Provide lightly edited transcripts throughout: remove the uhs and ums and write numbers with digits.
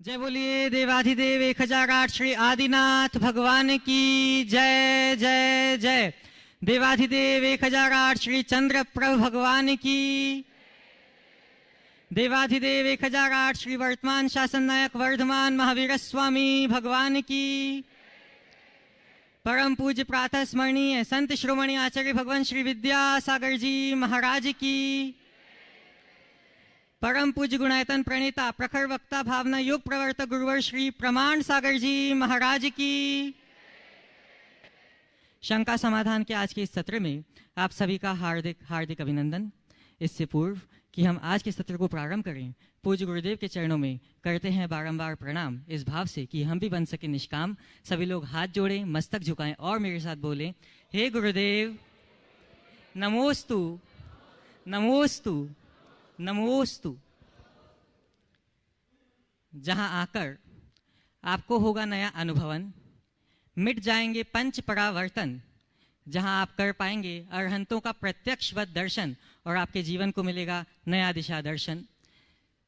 जय बोलिए देवाधिदेव 1008 श्री आदिनाथ भगवान की जय जय जय। देवाधिदेव 1008 श्री चंद्रप्रभ भगवान की। देवाधिदेव 1008 श्री वर्तमान शासन नायक वर्धमान महावीर स्वामी भगवान की। परम पूज्य प्रातः स्मरणीय संत श्रोमणी आचार्य भगवान श्री विद्यासागर जी महाराज की। परम पूज्य गुणायतन प्रणेता प्रखर वक्ता भावना योग प्रवर्तक गुरुवर श्री प्रमाण सागर जी महाराज की। शंका समाधान के आज के इस सत्र में आप सभी का हार्दिक हार्दिक अभिनंदन। इससे पूर्व कि हम आज के सत्र को प्रारंभ करें, पूज्य गुरुदेव के चरणों में करते हैं बारंबार प्रणाम, इस भाव से कि हम भी बन सके निष्काम। सभी लोग हाथ जोड़ें, मस्तक झुकाएं और मेरे साथ बोलें, हे गुरुदेव नमोस्तु नमोस्तु नमोस्तु। जहां आकर आपको होगा नया अनुभवन, मिट जाएंगे पंच परावर्तन, जहां आप कर पाएंगे अरहंतों का प्रत्यक्षवत दर्शन और आपके जीवन को मिलेगा नया दिशा दर्शन।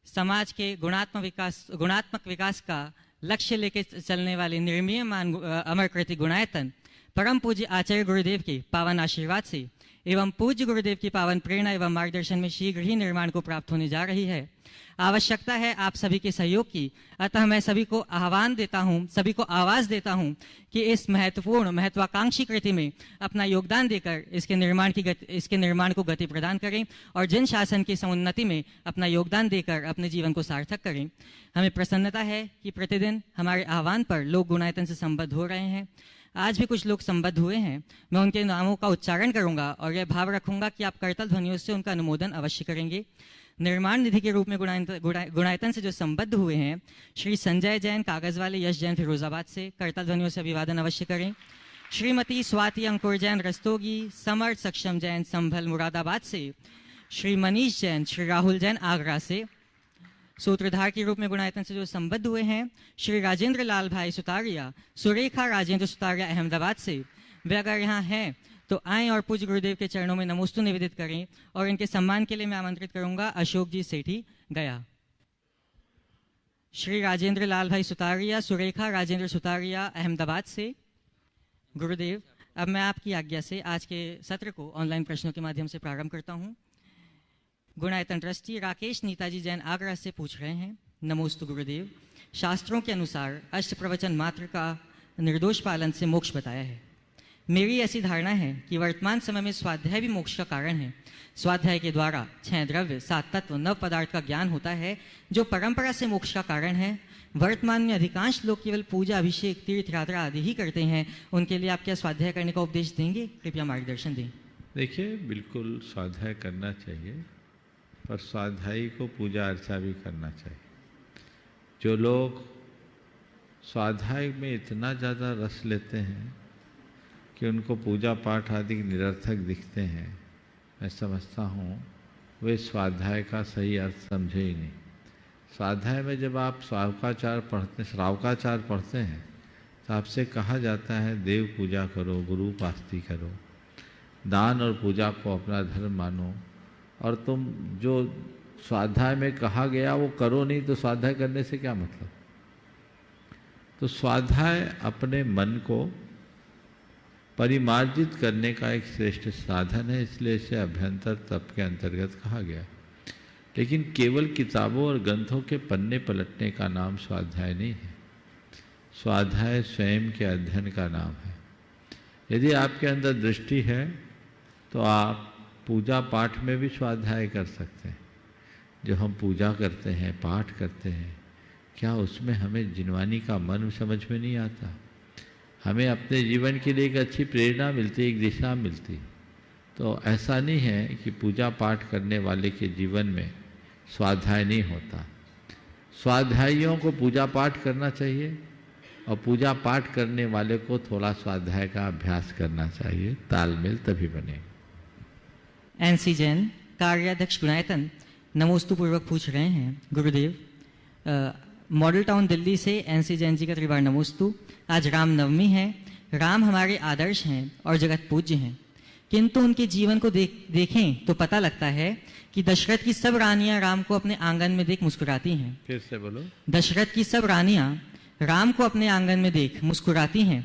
समाज के गुणात्मक विकास का लक्ष्य लेके चलने वाले निर्मीयमान अमरकृति गुणायतन परम पूज्य आचार्य गुरुदेव के पावन आशीर्वाद से एवं पूज्य गुरुदेव की पावन प्रेरणा एवं मार्गदर्शन में शीघ्र ही निर्माण को प्राप्त होने जा रही है। आवश्यकता है आप सभी के सहयोग की। अतः मैं सभी को आह्वान देता हूं, सभी को आवाज देता हूं कि इस महत्वपूर्ण महत्वाकांक्षी कृति में अपना योगदान देकर इसके निर्माण को गति प्रदान करें और जन शासन की समुन्नति में अपना योगदान देकर अपने जीवन को सार्थक करें। हमें प्रसन्नता है कि प्रतिदिन हमारे आह्वान पर लोग गुणायतन से संबद्ध हो रहे हैं। आज भी कुछ लोग संबद्ध हुए हैं। मैं उनके नामों का उच्चारण करूंगा और यह भाव रखूंगा कि आप करतल ध्वनियों से उनका अनुमोदन अवश्य करेंगे। निर्माण निधि के रूप में गुणायतन से जो संबद्ध हुए हैं, श्री संजय जैन कागज वाले यश जैन फिरोजाबाद से करतल ध्वनियों से अभिवादन अवश्य करें। श्रीमती स्वाति अंकुर जैन रस्तोगी, समर्थ सक्षम जैन संभल मुरादाबाद से, श्री मनीष जैन, श्री राहुल जैन आगरा से। सूत्रधार के रूप में गुणायतन से जो संबद्ध हुए हैं, श्री राजेंद्र लाल भाई सुतारिया, सुरेखा राजेंद्र सुतारिया अहमदाबाद से। वे अगर यहाँ हैं तो आएं और पूज्य गुरुदेव के चरणों में नमोस्तु निवेदित करें और इनके सम्मान के लिए मैं आमंत्रित करूंगा अशोक जी सेठी गया। श्री राजेंद्र लाल भाई सुतारिया, सुरेखा राजेंद्र सुतारिया अहमदाबाद से। गुरुदेव, अब मैं आपकी आज्ञा से आज के सत्र को ऑनलाइन प्रश्नों के माध्यम से प्रारंभ करता हूं। गुणायतन ट्रस्टी राकेश नीताजी जैन आगरा से पूछ रहे हैं, नमोस्तु गुरुदेव, शास्त्रों के अनुसार अष्ट प्रवचन मात्र का निर्दोष पालन से मोक्ष बताया है। मेरी ऐसी धारणा है कि वर्तमान समय में स्वाध्याय भी मोक्ष का कारण है। स्वाध्याय के द्वारा 6 द्रव्य, 7 तत्व, 9 पदार्थ का ज्ञान होता है जो परंपरा से मोक्ष का कारण है। वर्तमान में अधिकांश लोग केवल पूजा, अभिषेक, तीर्थ यात्रा आदि ही करते हैं। उनके लिए आप क्या स्वाध्याय करने का उपदेश देंगे? कृपया मार्गदर्शन दें। देखिए, बिल्कुल स्वाध्याय करना चाहिए, पर स्वाध्यायी को पूजा अर्चा भी करना चाहिए। जो लोग स्वाध्याय में इतना ज़्यादा रस लेते हैं कि उनको पूजा पाठ आदि निरर्थक दिखते हैं, मैं समझता हूँ वे स्वाध्याय का सही अर्थ समझे ही नहीं। स्वाध्याय में जब आप श्रावकाचार पढ़ते हैं तो आपसे कहा जाता है देव पूजा करो, गुरु उपासना करो, दान और पूजा को अपना धर्म मानो, और तुम जो स्वाध्याय में कहा गया वो करो नहीं तो स्वाध्याय करने से क्या मतलब। तो स्वाध्याय अपने मन को परिमार्जित करने का एक श्रेष्ठ साधन है, इसलिए इसे अभ्यंतर तप के अंतर्गत कहा गया। लेकिन केवल किताबों और ग्रंथों के पन्ने पलटने का नाम स्वाध्याय नहीं है। स्वाध्याय स्वयं के अध्ययन का नाम है। यदि आपके अंदर दृष्टि है तो आप पूजा पाठ में भी स्वाध्याय कर सकते हैं। जो हम पूजा करते हैं, पाठ करते हैं, क्या उसमें हमें जिनवानी का मन समझ में नहीं आता? हमें अपने जीवन के लिए एक अच्छी प्रेरणा मिलती, एक दिशा मिलती। तो ऐसा नहीं है कि पूजा पाठ करने वाले के जीवन में स्वाध्याय नहीं होता। स्वाध्यायियों को पूजा पाठ करना चाहिए और पूजा पाठ करने वाले को थोड़ा स्वाध्याय का अभ्यास करना चाहिए, तालमेल तभी बनेगा। एनसी जैन कार्याध्यक्ष गुणायतन नमोस्तु पूर्वक पूछ रहे हैं, गुरुदेव मॉडल टाउन दिल्ली से एनसी जैन जी का त्रिवार नमोस्तु। आज रामनवमी है। राम हमारे आदर्श हैं और जगत पूज्य हैं। किंतु उनके जीवन को देखें तो पता लगता है कि दशरथ की सब रानियां राम को अपने आंगन में देख मुस्कुराती हैं। फिर से बोलो। दशरथ की सब रानियां राम को अपने आंगन में देख मुस्कुराती हैं,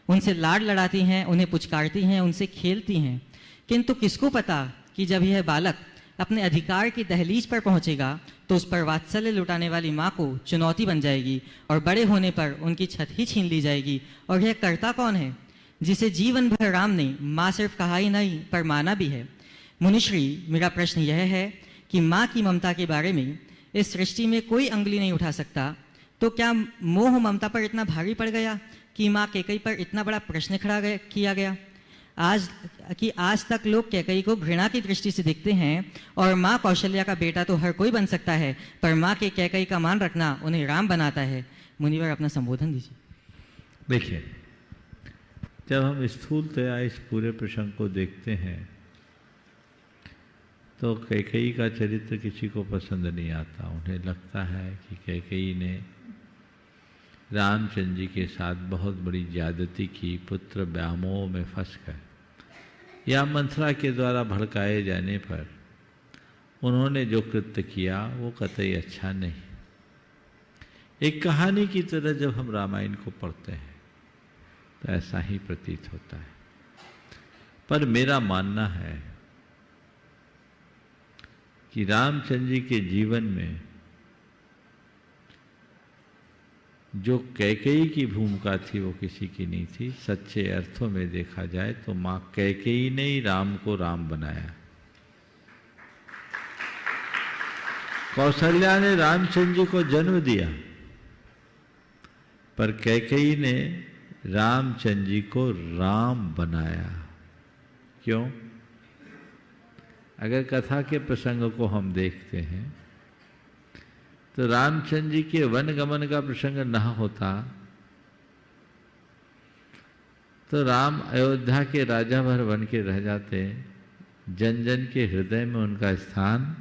उनसे लाड लड़ाती हैं, उन्हें पुचकारती हैं, उनसे खेलती हैं। किंतु किसको पता कि जब यह बालक अपने अधिकार की दहलीज पर पहुंचेगा तो उस पर वात्सल्य लुटाने वाली माँ को चुनौती बन जाएगी और बड़े होने पर उनकी छत ही छीन ली जाएगी। और यह करता कौन है जिसे जीवन भर राम ने माँ सिर्फ कहा ही नहीं पर माना भी है। मुनिश्री, मेरा प्रश्न यह है कि माँ की ममता के बारे में इस सृष्टि में कोई अंगुली नहीं उठा सकता, तो क्या मोह ममता पर इतना भारी पड़ गया कि माँ कैकेयी पर इतना बड़ा प्रश्न खड़ा किया गया? आज तक लोग कैकेयी को घृणा की दृष्टि से देखते हैं और माँ कौशल्या का बेटा तो हर कोई बन सकता है, पर माँ के कैकेयी का मान रखना उन्हें राम बनाता है। मुनिवर, अपना संबोधन दीजिए। देखिए, जब हम स्थूलतया इस पूरे प्रसंग को देखते हैं तो कैकेयी का चरित्र किसी को पसंद नहीं आता। उन्हें लगता है कि कैकेयी ने रामचंद्र जी के साथ बहुत बड़ी ज्यादती की, पुत्र व्यामोह में फंस कर, या मंथरा के द्वारा भड़काए जाने पर उन्होंने जो कृत्य किया वो कतई अच्छा नहीं। एक कहानी की तरह जब हम रामायण को पढ़ते हैं तो ऐसा ही प्रतीत होता है। पर मेरा मानना है कि रामचंद्र जी के जीवन में जो कैकेयी की भूमिका थी वो किसी की नहीं थी। सच्चे अर्थों में देखा जाए तो माँ कैकेयी ने ही राम को राम बनाया। कौशल्या ने रामचंद्र जी को जन्म दिया, पर कैकेयी ने रामचंद्र जी को राम बनाया। क्यों? अगर कथा के प्रसंग को हम देखते हैं तो रामचंद्र जी के वनगमन का प्रसंग न होता तो राम अयोध्या के राजा भर बन के रह जाते, जन जन के हृदय में उनका स्थान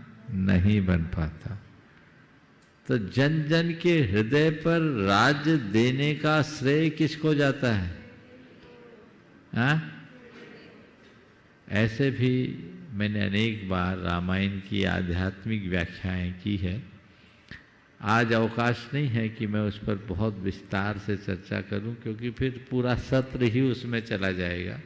नहीं बन पाता। तो जन जन के हृदय पर राज्य देने का श्रेय किसको जाता है? ऐसे भी मैंने अनेक बार रामायण की आध्यात्मिक व्याख्याएं की है। आज अवकाश नहीं है कि मैं उस पर बहुत विस्तार से चर्चा करूं, क्योंकि फिर पूरा सत्र ही उसमें चला जाएगा।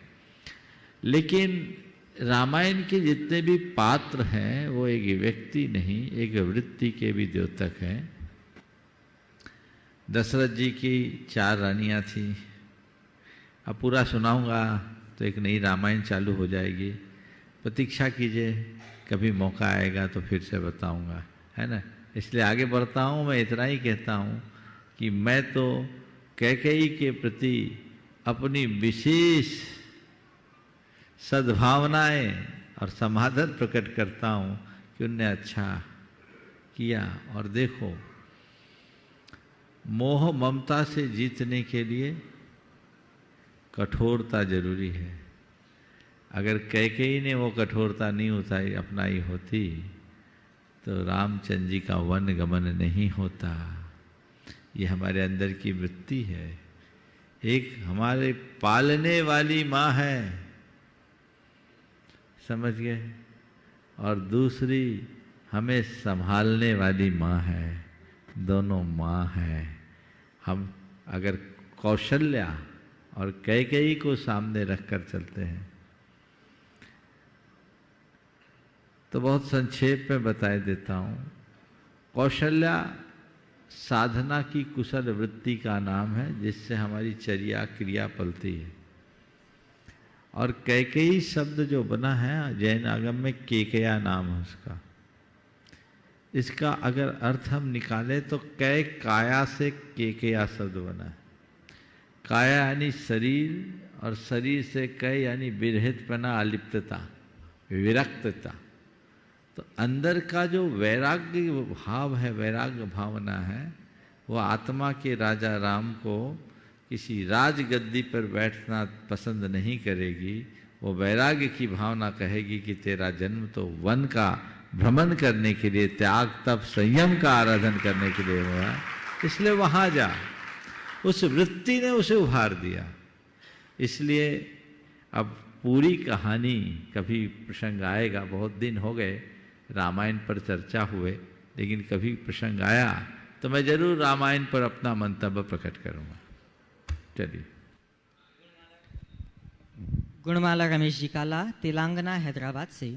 लेकिन रामायण के जितने भी पात्र हैं वो एक व्यक्ति नहीं, एक वृत्ति के भी द्योतक हैं। दशरथ जी की 4 रानियां थी। अब पूरा सुनाऊंगा तो एक नई रामायण चालू हो जाएगी। प्रतीक्षा कीजिए, कभी मौका आएगा तो फिर से बताऊंगा, है ना। इसलिए आगे बढ़ता हूँ। मैं इतना ही कहता हूँ कि मैं तो कैकेयी के प्रति अपनी विशेष सद्भावनाएं और समादर प्रकट करता हूँ कि उनने अच्छा किया। और देखो, मोह ममता से जीतने के लिए कठोरता जरूरी है। अगर कैकेयी ने वो कठोरता नहीं अपनाई होती तो रामचंद्र जी का वन गमन नहीं होता। ये हमारे अंदर की वृत्ति है। एक हमारे पालने वाली माँ है, समझ गए, और दूसरी हमें संभालने वाली माँ है। दोनों माँ है। हम अगर कौशल्या और कैकेयी को सामने रखकर चलते हैं तो बहुत संक्षेप में बताए देता हूँ। कौशल्या साधना की कुशल वृत्ति का नाम है, जिससे हमारी चर्या क्रिया पलती है। और कैकेयी शब्द जो बना है जैन आगम में, केकया नाम है उसका। इसका अगर अर्थ हम निकालें तो कै काया से केकया शब्द बना है। काया यानी शरीर और शरीर से कै यानी विरहितपना, अलिप्तता, विरक्तता। तो अंदर का जो वैराग्य भाव है, वैराग्य भावना है, वो आत्मा के राजा राम को किसी राजगद्दी पर बैठना पसंद नहीं करेगी। वो वैराग्य की भावना कहेगी कि तेरा जन्म तो वन का भ्रमण करने के लिए, त्याग तप संयम का आराधन करने के लिए हुआ है, इसलिए वहाँ जा। उस वृत्ति ने उसे उभार दिया। इसलिए अब पूरी कहानी कभी प्रसंग आएगा। बहुत दिन हो गए रामायण पर चर्चा हुए, लेकिन कभी प्रसंग आया तो मैं जरूर रामायण पर अपना मंतव्य प्रकट करूंगा। चलिए। गुणमाला रमेश जी काला, तेलंगाना हैदराबाद से।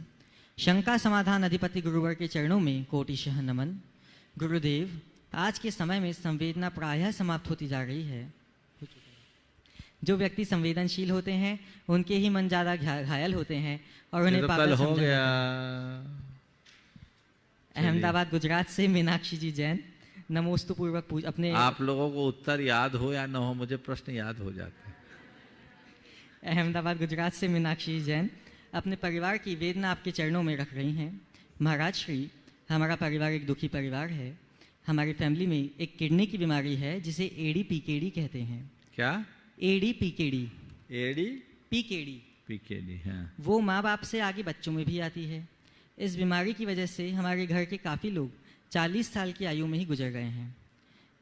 शंका समाधान अधिपति गुरुवर के चरणों में कोटिशः नमन। गुरुदेव, आज के समय में संवेदना प्रायः समाप्त होती जा रही है। जो व्यक्ति संवेदनशील होते हैं उनके ही मन ज्यादा घायल होते हैं और उन्हें तो पागल कल हो समझा गया। जाता है। अहमदाबाद गुजरात से मीनाक्षी जी जैन, नमोस्तु पूर्वक पूज अपने। आप लोगों को उत्तर याद हो या न हो, मुझे प्रश्न याद हो जाते हैं। अहमदाबाद गुजरात से मीनाक्षी जी जैन अपने परिवार की वेदना आपके चरणों में रख रही हैं। महाराज श्री, हमारा परिवार एक दुखी परिवार है। हमारी फैमिली में एक किडनी की बीमारी है जिसे एडी पीकेडी कहते हैं। क्या? AD PKD. AD PKD. PKD, हाँ। वो माँ बाप से आगे बच्चों में भी आती है। इस बीमारी की वजह से हमारे घर के काफ़ी लोग 40 साल की आयु में ही गुजर गए हैं।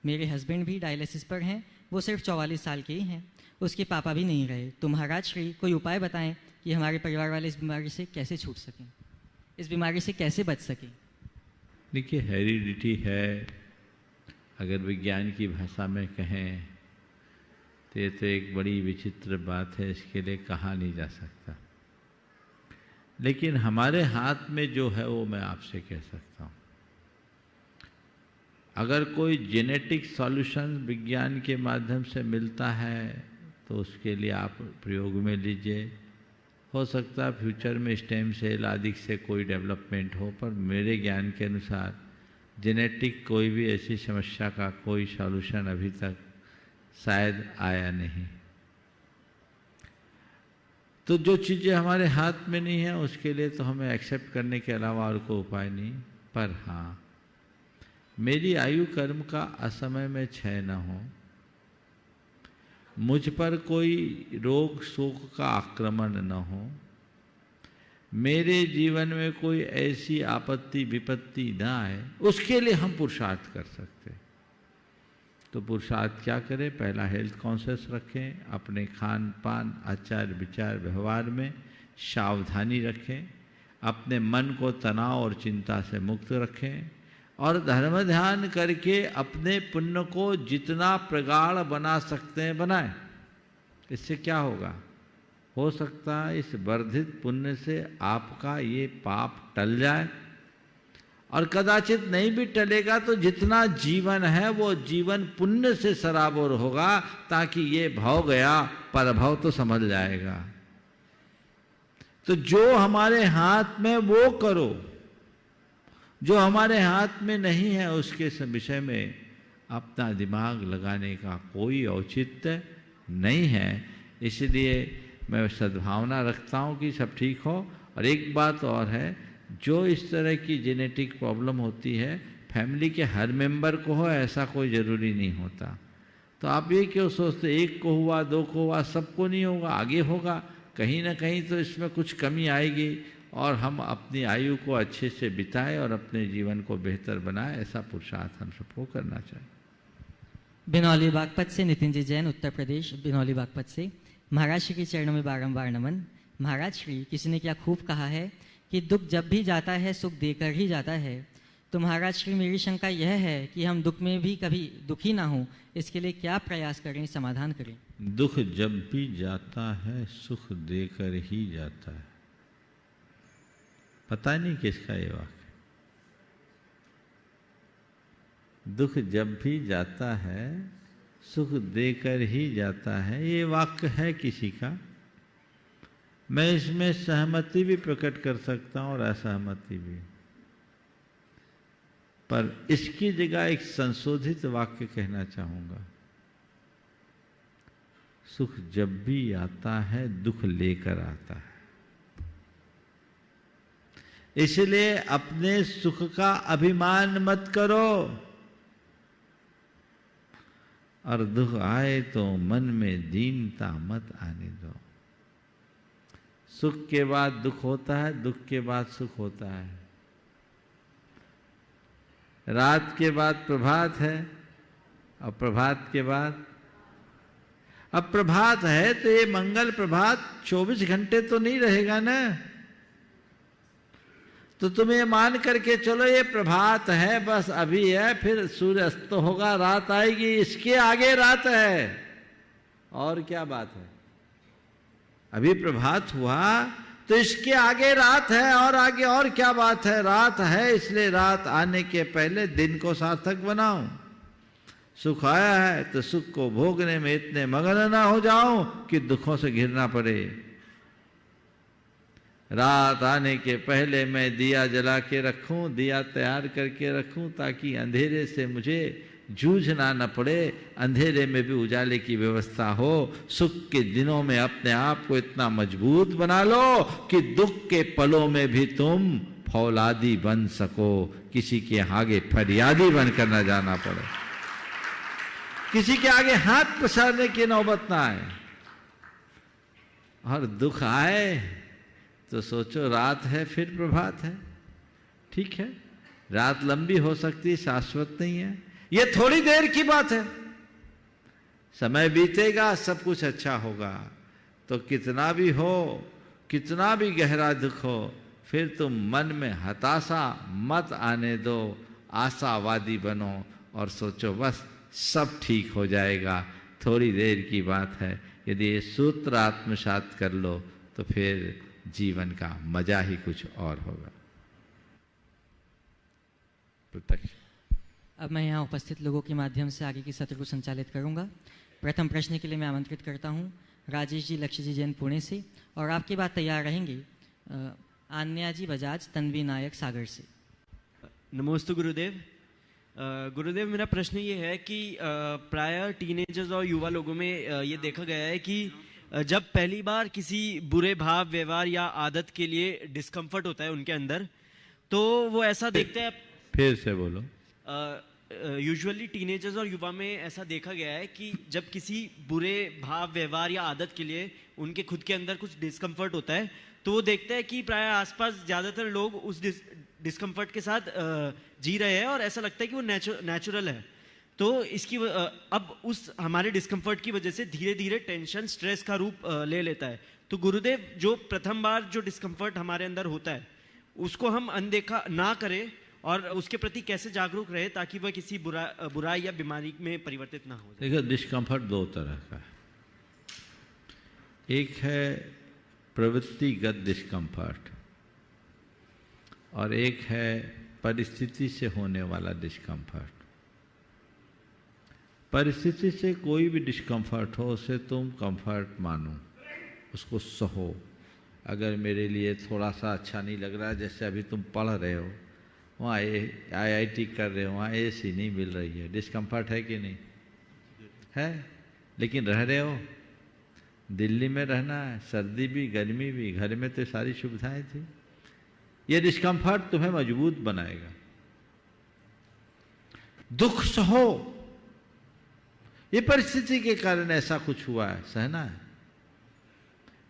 मेरे हस्बैंड भी डायलिसिस पर हैं, वो सिर्फ 44 साल के ही हैं। उसके पापा भी नहीं रहे। तो महाराज श्री, कोई उपाय बताएं कि हमारे परिवार वाले इस बीमारी से कैसे छूट सकें, इस बीमारी से कैसे बच सकें। देखिए, हेरिडिटी है, अगर विज्ञान की भाषा में कहें तो ये तो एक बड़ी विचित्र बात है, इसके लिए कहा नहीं जा सकता। लेकिन हमारे हाथ में जो है वो मैं आपसे कह सकता हूँ। अगर कोई जेनेटिक सॉल्यूशन विज्ञान के माध्यम से मिलता है तो उसके लिए आप प्रयोग में लीजिए। हो सकता है फ्यूचर में स्टेम सेल आदि से कोई डेवलपमेंट हो, पर मेरे ज्ञान के अनुसार जेनेटिक कोई भी ऐसी समस्या का कोई सॉल्यूशन अभी तक शायद आया नहीं। तो जो चीज़ें हमारे हाथ में नहीं है उसके लिए तो हमें एक्सेप्ट करने के अलावा और कोई उपाय नहीं। पर हाँ, मेरी आयु कर्म का असमय में क्षय न हो, मुझ पर कोई रोग शोक का आक्रमण न हो, मेरे जीवन में कोई ऐसी आपत्ति विपत्ति न आए, उसके लिए हम पुरुषार्थ कर सकते हैं। तो पुरुषार्थ क्या करें? पहला, हेल्थ कॉन्शियस रखें, अपने खान पान आचार विचार व्यवहार में सावधानी रखें, अपने मन को तनाव और चिंता से मुक्त रखें और धर्म ध्यान करके अपने पुण्य को जितना प्रगाढ़ बना सकते हैं बनाएं। इससे क्या होगा? हो सकता है इस वर्धित पुण्य से आपका ये पाप टल जाए, और कदाचित नहीं भी टलेगा तो जितना जीवन है वो जीवन पुण्य से सराबोर होगा, ताकि ये भव गया परभव तो समझ जाएगा। तो जो हमारे हाथ में वो करो, जो हमारे हाथ में नहीं है उसके विषय में अपना दिमाग लगाने का कोई औचित्य नहीं है। इसलिए मैं सद्भावना रखता हूँ कि सब ठीक हो। और एक बात और है, जो इस तरह की जेनेटिक प्रॉब्लम होती है फैमिली के हर मेंबर को हो ऐसा कोई ज़रूरी नहीं होता। तो आप ये क्यों सोचते एक को हुआ, दो को हुआ, सबको नहीं होगा, आगे होगा। कहीं ना कहीं तो इसमें कुछ कमी आएगी और हम अपनी आयु को अच्छे से बिताएं और अपने जीवन को बेहतर बनाएं, ऐसा पुरुषार्थ हम सबको करना चाहिए। बिनौली बागपत से नितिन जी जैन, उत्तर प्रदेश, बिनौली बागपत से। महाराज श्री के चरणों में बारंबार नमन। महाराज श्री, किसी ने क्या खूब कहा है कि दुख जब भी जाता है सुख देकर ही जाता है। तो महाराज श्री, मेरी शंका यह है कि हम दुख में भी कभी दुखी ना हो, इसके लिए क्या प्रयास करें, समाधान करें। दुख जब भी जाता है सुख देकर ही जाता है। पता नहीं किसका ये वाक्य। दुख जब भी जाता है सुख देकर ही जाता है, ये वाक्य है किसी का। मैं इसमें सहमति भी प्रकट कर सकता हूं और असहमति भी, पर इसकी जगह एक संशोधित वाक्य कहना चाहूंगा। सुख जब भी आता है दुख लेकर आता है। इसलिए अपने सुख का अभिमान मत करो, और दुख आए तो मन में दीनता मत आने दो। सुख के बाद दुख होता है, दुख के बाद सुख होता है। रात के बाद प्रभात है और प्रभात के बाद, अब प्रभात है तो ये मंगल प्रभात 24 घंटे तो नहीं रहेगा ना। तो तुम ये मान करके चलो ये प्रभात है, बस अभी है, फिर सूर्य अस्त होगा, रात आएगी, इसके आगे रात है। और क्या बात है? अभी प्रभात हुआ तो इसके आगे रात है, और आगे और क्या बात है? रात है, इसलिए रात आने के पहले दिन को सार्थक बनाओ। सुख आया है तो सुख को भोगने में इतने मगन ना हो जाओ कि दुखों से घिरना पड़े। रात आने के पहले मैं दिया जला के रखूं, दिया तैयार करके रखूं, ताकि अंधेरे से मुझे जूझना न पड़े, अंधेरे में भी उजाले की व्यवस्था हो। सुख के दिनों में अपने आप को इतना मजबूत बना लो कि दुख के पलों में भी तुम फौलादी बन सको, किसी के आगे फरियादी बनकर न जाना पड़े, किसी के आगे हाथ पसारने की नौबत ना आए। और दुख आए तो सोचो रात है फिर प्रभात है। ठीक है, रात लंबी हो सकती है, शाश्वत नहीं है, ये थोड़ी देर की बात है। समय बीतेगा, सब कुछ अच्छा होगा। तो कितना भी हो, कितना भी गहरा दुख हो, फिर तुम मन में हताशा मत आने दो, आशावादी बनो और सोचो बस सब ठीक हो जाएगा, थोड़ी देर की बात है। यदि ये सूत्र आत्मसात कर लो तो फिर जीवन का मजा ही कुछ और होगा। प्रत्यक्ष। अब मैं यहाँ उपस्थित लोगों के माध्यम से आगे की सत्र को संचालित करूँगा। प्रथम प्रश्न के लिए मैं आमंत्रित करता हूँ राजेश जी, लक्ष्य जी जैन पुणे से, और आपके बाद तैयार रहेंगे आन्या जी बजाज, तन्वी नायक सागर से। नमोस्तु गुरुदेव। गुरुदेव, मेरा प्रश्न ये है कि प्रायः टीनेजर्स और युवा लोगों में ये देखा गया है कि जब पहली बार किसी बुरे भाव, व्यवहार या आदत के लिए डिस्कम्फर्ट होता है उनके अंदर, तो वो ऐसा देखते हैं। फिर से बोलो। यूजुअली टीनेजर्स और युवा में ऐसा देखा गया है कि जब किसी बुरे भाव, व्यवहार या आदत के लिए उनके खुद के अंदर कुछ डिस्कम्फर्ट होता है, तो वो देखते हैं कि प्राय आसपास ज़्यादातर लोग उस डिस्कम्फर्ट के साथ जी रहे हैं और ऐसा लगता है कि वो नेचुरल है। तो इसकी अब उस हमारे डिस्कम्फर्ट की वजह से धीरे धीरे टेंशन, स्ट्रेस का रूप ले लेता है। तो गुरुदेव, जो प्रथम बार जो डिस्कम्फर्ट हमारे अंदर होता है उसको हम अनदेखा ना करें और उसके प्रति कैसे जागरूक रहे ताकि वह किसी बुराई या बीमारी में परिवर्तित ना हो जाए। देखो, डिस्कम्फर्ट दो तरह का है। एक है प्रवृत्तिगत डिस्कम्फर्ट और एक है परिस्थिति से होने वाला डिस्कम्फर्ट। परिस्थिति से कोई भी डिस्कम्फर्ट हो उसे तुम कंफर्ट मानो, उसको सहो। अगर मेरे लिए थोड़ा सा अच्छा नहीं लग रहा है, जैसे अभी तुम पढ़ रहे हो, वहाँ IIT कर रहे हो, वहाँ AC नहीं मिल रही है, डिस्कम्फर्ट है कि नहीं है? लेकिन रह रहे हो, दिल्ली में रहना है, सर्दी भी गर्मी भी, घर में तो सारी सुविधाएं थी। ये डिस्कम्फर्ट तुम्हें मजबूत बनाएगा। दुख सहो, ये परिस्थिति के कारण ऐसा कुछ हुआ है, सहना है।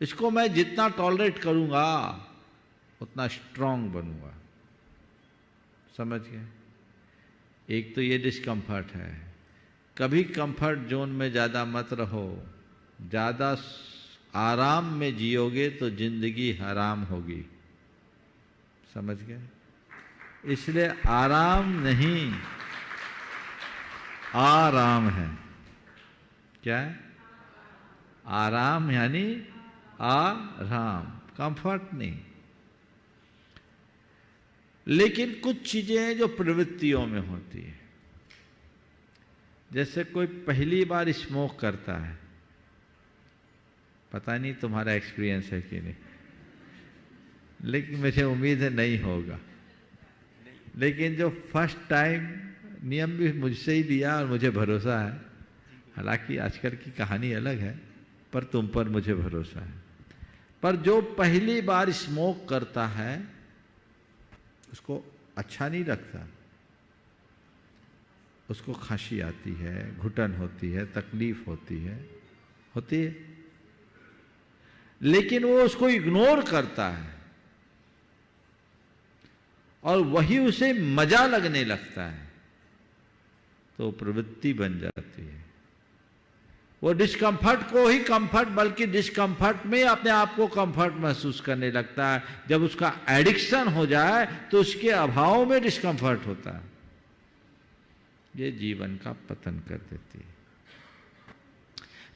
इसको मैं जितना टॉलरेट करूंगा उतना स्ट्रांग बनूंगा। समझ गए? एक तो ये डिस्कम्फर्ट है। कभी कंफर्ट जोन में ज़्यादा मत रहो। ज़्यादा आराम में जियोगे तो जिंदगी हराम होगी। समझ गए? इसलिए आराम नहीं, आराम है। क्या है? आराम यानी आराम, कंफर्ट नहीं। लेकिन कुछ चीजें जो प्रवृत्तियों में होती है, जैसे कोई पहली बार स्मोक करता है, पता नहीं तुम्हारा एक्सपीरियंस है कि नहीं, लेकिन मुझे उम्मीद है नहीं होगा। लेकिन जो फर्स्ट टाइम, नियम भी मुझसे ही लिया और मुझे भरोसा है, हालांकि आजकल की कहानी अलग है, पर तुम पर मुझे भरोसा है। पर जो पहली बार स्मोक करता है उसको अच्छा नहीं लगता, उसको खांसी आती है, घुटन होती है, तकलीफ होती है। लेकिन वो उसको इग्नोर करता है और वही उसे मजा लगने लगता है, तो प्रवृत्ति बन जाती है। वो डिस्कम्फर्ट को ही कंफर्ट, बल्कि डिस्कम्फर्ट में अपने आप को कंफर्ट महसूस करने लगता है। जब उसका एडिक्शन हो जाए तो उसके अभाव में डिस्कम्फर्ट होता है। ये जीवन का पतन कर देती है।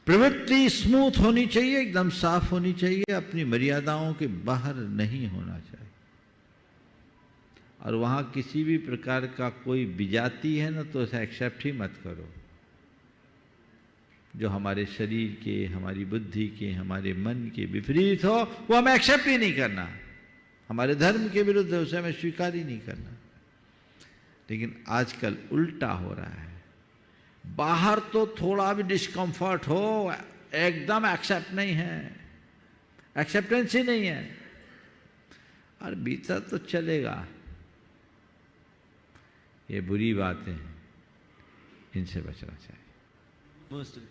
प्रवृत्ति स्मूथ होनी चाहिए, एकदम साफ होनी चाहिए, अपनी मर्यादाओं के बाहर नहीं होना चाहिए। और वहां किसी भी प्रकार का कोई विजाती है ना, तो उसे एक्सेप्ट ही मत करो। जो हमारे शरीर के, हमारी बुद्धि के, हमारे मन के विपरीत हो, वो हमें एक्सेप्ट ही नहीं करना। हमारे धर्म के विरुद्ध है, उसे हमें स्वीकार ही नहीं करना। लेकिन आजकल उल्टा हो रहा है। बाहर तो थोड़ा भी डिस्कम्फर्ट हो, एकदम एक्सेप्ट नहीं है, एक्सेप्टेंस ही नहीं है, और भीतर तो चलेगा। ये बुरी बातें हैं, इनसे बचना चाहिए।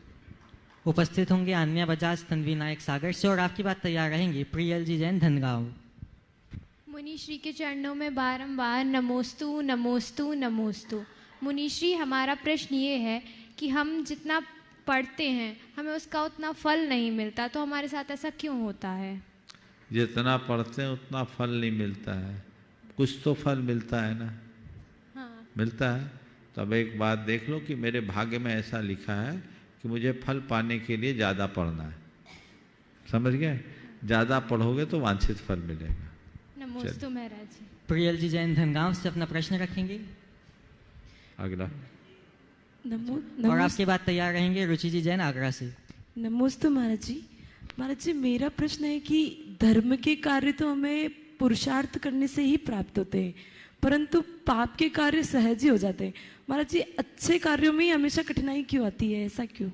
उपस्थित होंगे आन्या बजाज, तन्वी नायक सागर से, और आपकी बात तैयार रहेंगी प्रियल जी जैन धनगांव। मुनिश्री के चरणों में बारंबार नमोस्तु नमोस्तु नमोस्तु। मुनिश्री, हमारा प्रश्न ये है कि हम जितना पढ़ते हैं हमें उसका उतना फल नहीं मिलता, तो हमारे साथ ऐसा क्यों होता है? जितना पढ़ते हैं उतना फल नहीं मिलता है, कुछ तो फल मिलता है ना। हाँ। मिलता है। तो अब एक बात देख लो कि मेरे भाग्य में ऐसा लिखा है कि मुझे फल पाने के लिए ज़्यादा पढ़ना है। समझ गए? ज़्यादा पढ़ोगे तो वांछित फल मिलेगा। नमोस्तु महाराज जी। प्रियल जी जैन धनगांव से अपना प्रश्न रखेंगे। अगला। और आपके बाद तैयार रहेंगे रुचि जी जैन आगरा से। नमोस्तु महाराज जी। महाराज जी, मेरा प्रश्न है कि धर्म के कार्य तो हमें पुरुषार्थ करने से ही प्राप्त होते हैं, परंतु पाप के कार्य सहज ही हो जाते हैं। महाराज जी, अच्छे कार्यों में ही हमेशा कठिनाई क्यों आती है, ऐसा क्यों?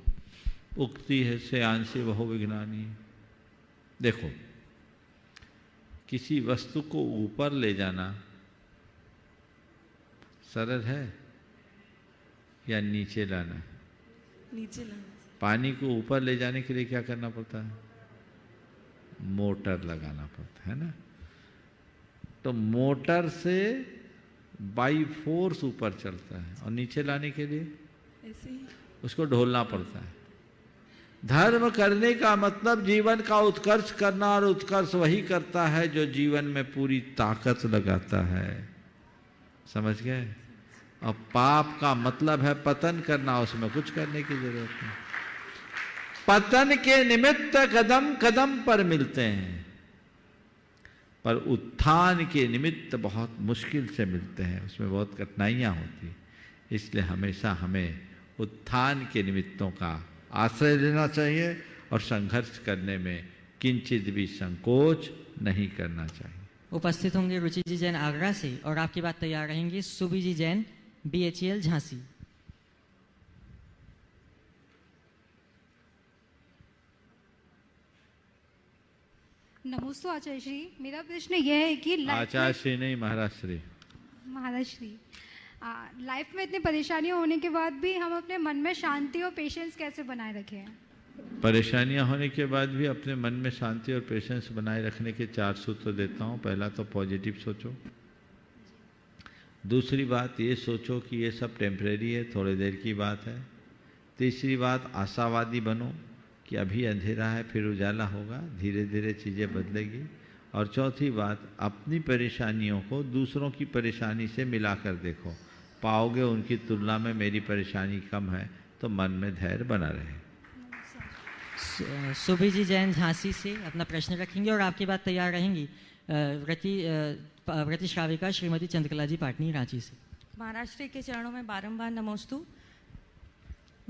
उक्ति है से आंसी बहु विज्ञानी। देखो, किसी वस्तु को ऊपर ले जाना सरल है या नीचे लाना? नीचे लाना। पानी को ऊपर ले जाने के लिए क्या करना पड़ता है? मोटर लगाना पड़ता है ना। तो मोटर से बाई फोर्स ऊपर चलता है, और नीचे लाने के लिए ऐसे ही उसको ढोलना पड़ता है। धर्म करने का मतलब जीवन का उत्कर्ष करना, और उत्कर्ष वही करता है जो जीवन में पूरी ताकत लगाता है। समझ गए? और पाप का मतलब है पतन करना, उसमें कुछ करने की जरूरत नहीं। पतन के निमित्त कदम कदम पर मिलते हैं, पर उत्थान के निमित्त बहुत मुश्किल से मिलते हैं, उसमें बहुत कठिनाइयां होती। इसलिए हमेशा हमें उत्थान के निमित्तों का आश्रय लेना चाहिए, और संघर्ष करने में किंचित भी संकोच नहीं करना चाहिए। उपस्थित होंगे रुचि जी जैन आगरा से, और आपकी बात तैयार रहेंगी सुबी जी जैन BHEL झांसी। नमोस्तु आचार्य श्री। मेरा प्रश्न यह है कि आचार्य श्री नहीं, महाराज श्री। महाराज श्री, लाइफ में इतनी परेशानियां होने के बाद भी हम अपने मन में शांति और पेशेंस कैसे बनाए रखें? परेशानियां होने के बाद भी अपने मन में शांति और पेशेंस बनाए रखने के 4 सूत्र देता हूं। पहला तो पॉजिटिव सोचो। दूसरी बात ये सोचो कि ये सब टेम्परेरी है, थोड़ी देर की बात है। तीसरी बात, आशावादी बनो कि अभी अंधेरा है फिर उजाला होगा, धीरे धीरे चीज़ें बदलेगी। और चौथी बात, अपनी परेशानियों को दूसरों की परेशानी से मिलाकर देखो, पाओगे उनकी तुलना में मेरी परेशानी कम है, तो मन में धैर्य बना रहे। सुबी जी जैन झांसी से अपना प्रश्न रखेंगे, और आपकी बात तैयार रहेंगी व्रति श्राविका श्रीमती चंद्रकला जी पाटनी रांची से। महाराज श्री के चरणों में बारंबार नमोस्तु।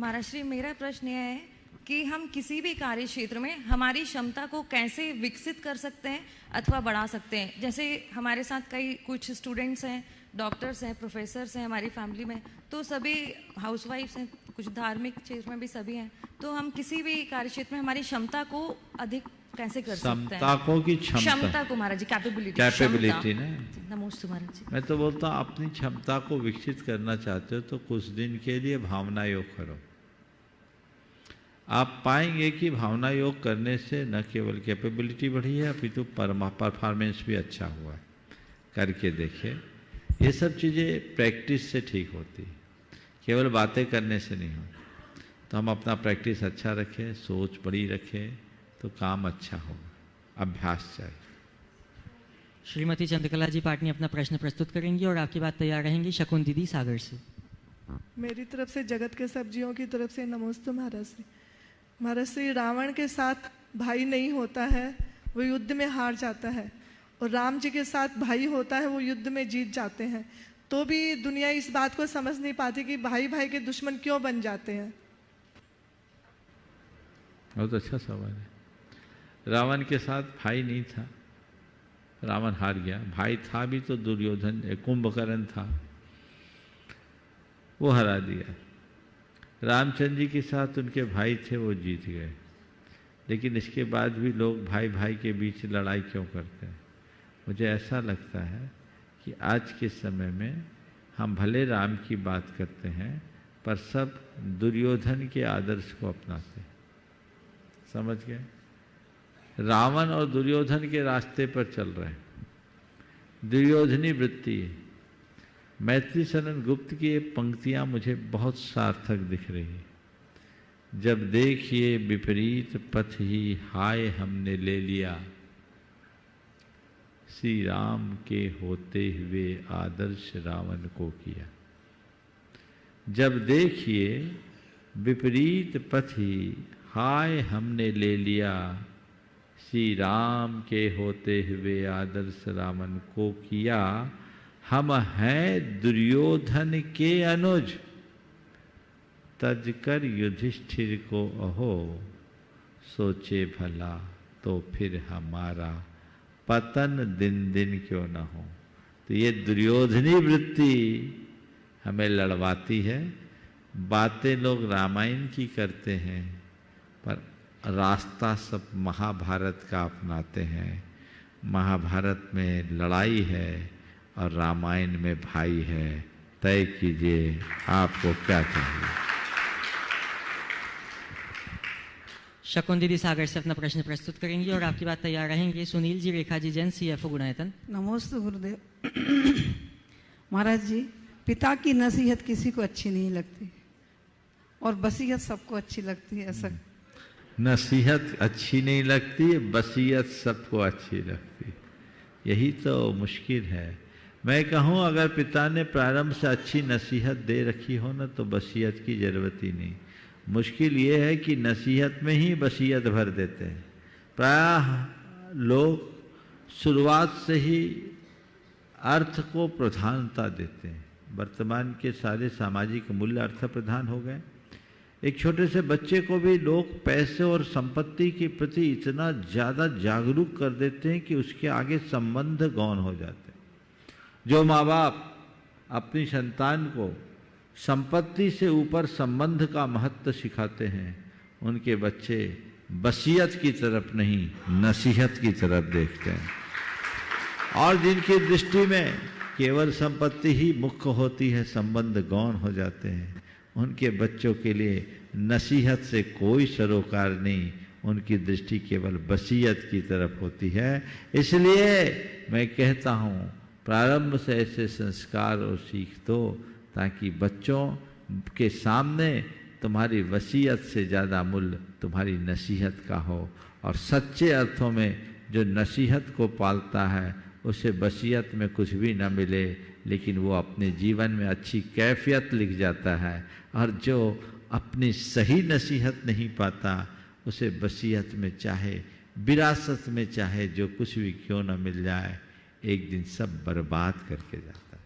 महाराज श्री, मेरा प्रश्न यह है कि हम किसी भी कार्य क्षेत्र में हमारी क्षमता को कैसे विकसित कर सकते हैं अथवा बढ़ा सकते हैं। जैसे हमारे साथ कुछ स्टूडेंट्स हैं, डॉक्टर्स हैं, प्रोफेसर्स हैं हमारी फैमिली में, तो सभी हाउसवाइफ्स हैं, कुछ धार्मिक क्षेत्र में भी सभी हैं। तो हम किसी भी कार्य क्षेत्र में हमारी क्षमता को अधिक कैसे कर सकते हैं? क्षमता को कि क्षमता को महाराज जी, कैपेबिलिटी ना। नमोस्तु महाराज जी। मैं तो बोलता हूँ, अपनी क्षमता को विकसित करना चाहते हो तो कुछ दिन के लिए भावना योग करो। आप पाएंगे कि भावना योग करने से न केवल कैपेबिलिटी बढ़ी है, अपितु परफॉर्मेंस भी अच्छा हुआ है। करके देखिए, ये सब चीज़ें प्रैक्टिस से ठीक होती, केवल बातें करने से नहीं होती। तो हम अपना प्रैक्टिस अच्छा रखें, सोच बड़ी रखें, तो काम अच्छा होगा। अभ्यास चाहिए। श्रीमती चंद्रकला जी पाटनी अपना प्रश्न प्रस्तुत करेंगी और आपकी बात तैयार रहेंगी शकुन दीदी सागर से। मेरी तरफ से जगत के सब जीवों की तरफ से नमोस्तु महाराज श्री। महाराज श्री, रावण के साथ भाई नहीं होता है, वो युद्ध में हार जाता है, और राम जी के साथ भाई होता है, वो युद्ध में जीत जाते हैं। तो भी दुनिया इस बात को समझ नहीं पाती कि भाई भाई के दुश्मन क्यों बन जाते हैं। बहुत अच्छा सवाल है। रावण के साथ भाई नहीं था, रावण हार गया। भाई था भी तो दुर्योधन, कुंभकर्ण था, वो हरा दिया। रामचंद्र जी के साथ उनके भाई थे, वो जीत गए। लेकिन इसके बाद भी लोग भाई भाई के बीच लड़ाई क्यों करते हैं? मुझे ऐसा लगता है कि आज के समय में हम भले राम की बात करते हैं, पर सब दुर्योधन के आदर्श को अपनाते हैं। समझ गए? रावण और दुर्योधन के रास्ते पर चल रहे हैं। दुर्योधनी वृत्ति है। मैत्री शरण गुप्त की ये पंक्तियां मुझे बहुत सार्थक दिख रही है। जब देखिए विपरीत पथ ही हाय हमने ले लिया, श्री राम के होते हुए आदर्श रावण को किया। जब देखिए विपरीत पथ ही हाय हमने ले लिया, श्री राम के होते हुए आदर्श रावण को किया। हम हैं दुर्योधन के अनुज, तजकर युधिष्ठिर को अहो, सोचे भला तो फिर हमारा पतन दिन दिन क्यों न हो। तो ये दुर्योधनी वृत्ति हमें लड़वाती है। बातें लोग रामायण की करते हैं, पर रास्ता सब महाभारत का अपनाते हैं। महाभारत में लड़ाई है और रामायण में भाई है। तय कीजिए आपको क्या चाहिए। शकुन दीदी सागर से अपना प्रश्न प्रस्तुत करेंगी और आपकी बात तैयार रहेंगे सुनील जी रेखा जी जैन CFO गुणायतन। नमोस्तु गुरुदेव। महाराज जी, पिता की नसीहत किसी को अच्छी नहीं लगती और वसीयत सबको अच्छी लगती है। ऐसा नसीहत अच्छी नहीं लगती, वसीयत सबको अच्छी लगती। यही तो मुश्किल है। मैं कहूँ अगर पिता ने प्रारंभ से अच्छी नसीहत दे रखी हो ना, तो वसीयत की ज़रूरत ही नहीं। मुश्किल ये है कि नसीहत में ही वसीयत भर देते हैं। प्रायः लोग शुरुआत से ही अर्थ को प्रधानता देते हैं। वर्तमान के सारे सामाजिक मूल्य अर्थ प्रधान हो गए। एक छोटे से बच्चे को भी लोग पैसे और संपत्ति के प्रति इतना ज़्यादा जागरूक कर देते हैं कि उसके आगे संबंध गौण हो जाते हैं। जो माँ बाप अपनी संतान को संपत्ति से ऊपर संबंध का महत्व सिखाते हैं, उनके बच्चे वसीयत की तरफ नहीं, नसीहत की तरफ देखते हैं। और जिनकी दृष्टि में केवल संपत्ति ही मुख्य होती है, संबंध गौण हो जाते हैं, उनके बच्चों के लिए नसीहत से कोई सरोकार नहीं, उनकी दृष्टि केवल वसीयत की तरफ होती है। इसलिए मैं कहता हूँ प्रारंभ से ऐसे संस्कार और सीख दो ताकि बच्चों के सामने तुम्हारी वसीयत से ज़्यादा मूल्य तुम्हारी नसीहत का हो। और सच्चे अर्थों में जो नसीहत को पालता है उसे वसीयत में कुछ भी न मिले, लेकिन वो अपने जीवन में अच्छी कैफियत लिख जाता है। और जो अपनी सही नसीहत नहीं पाता, उसे वसीयत में चाहे विरासत में चाहे जो कुछ भी क्यों न मिल जाए, एक दिन सब बर्बाद करके जाता है।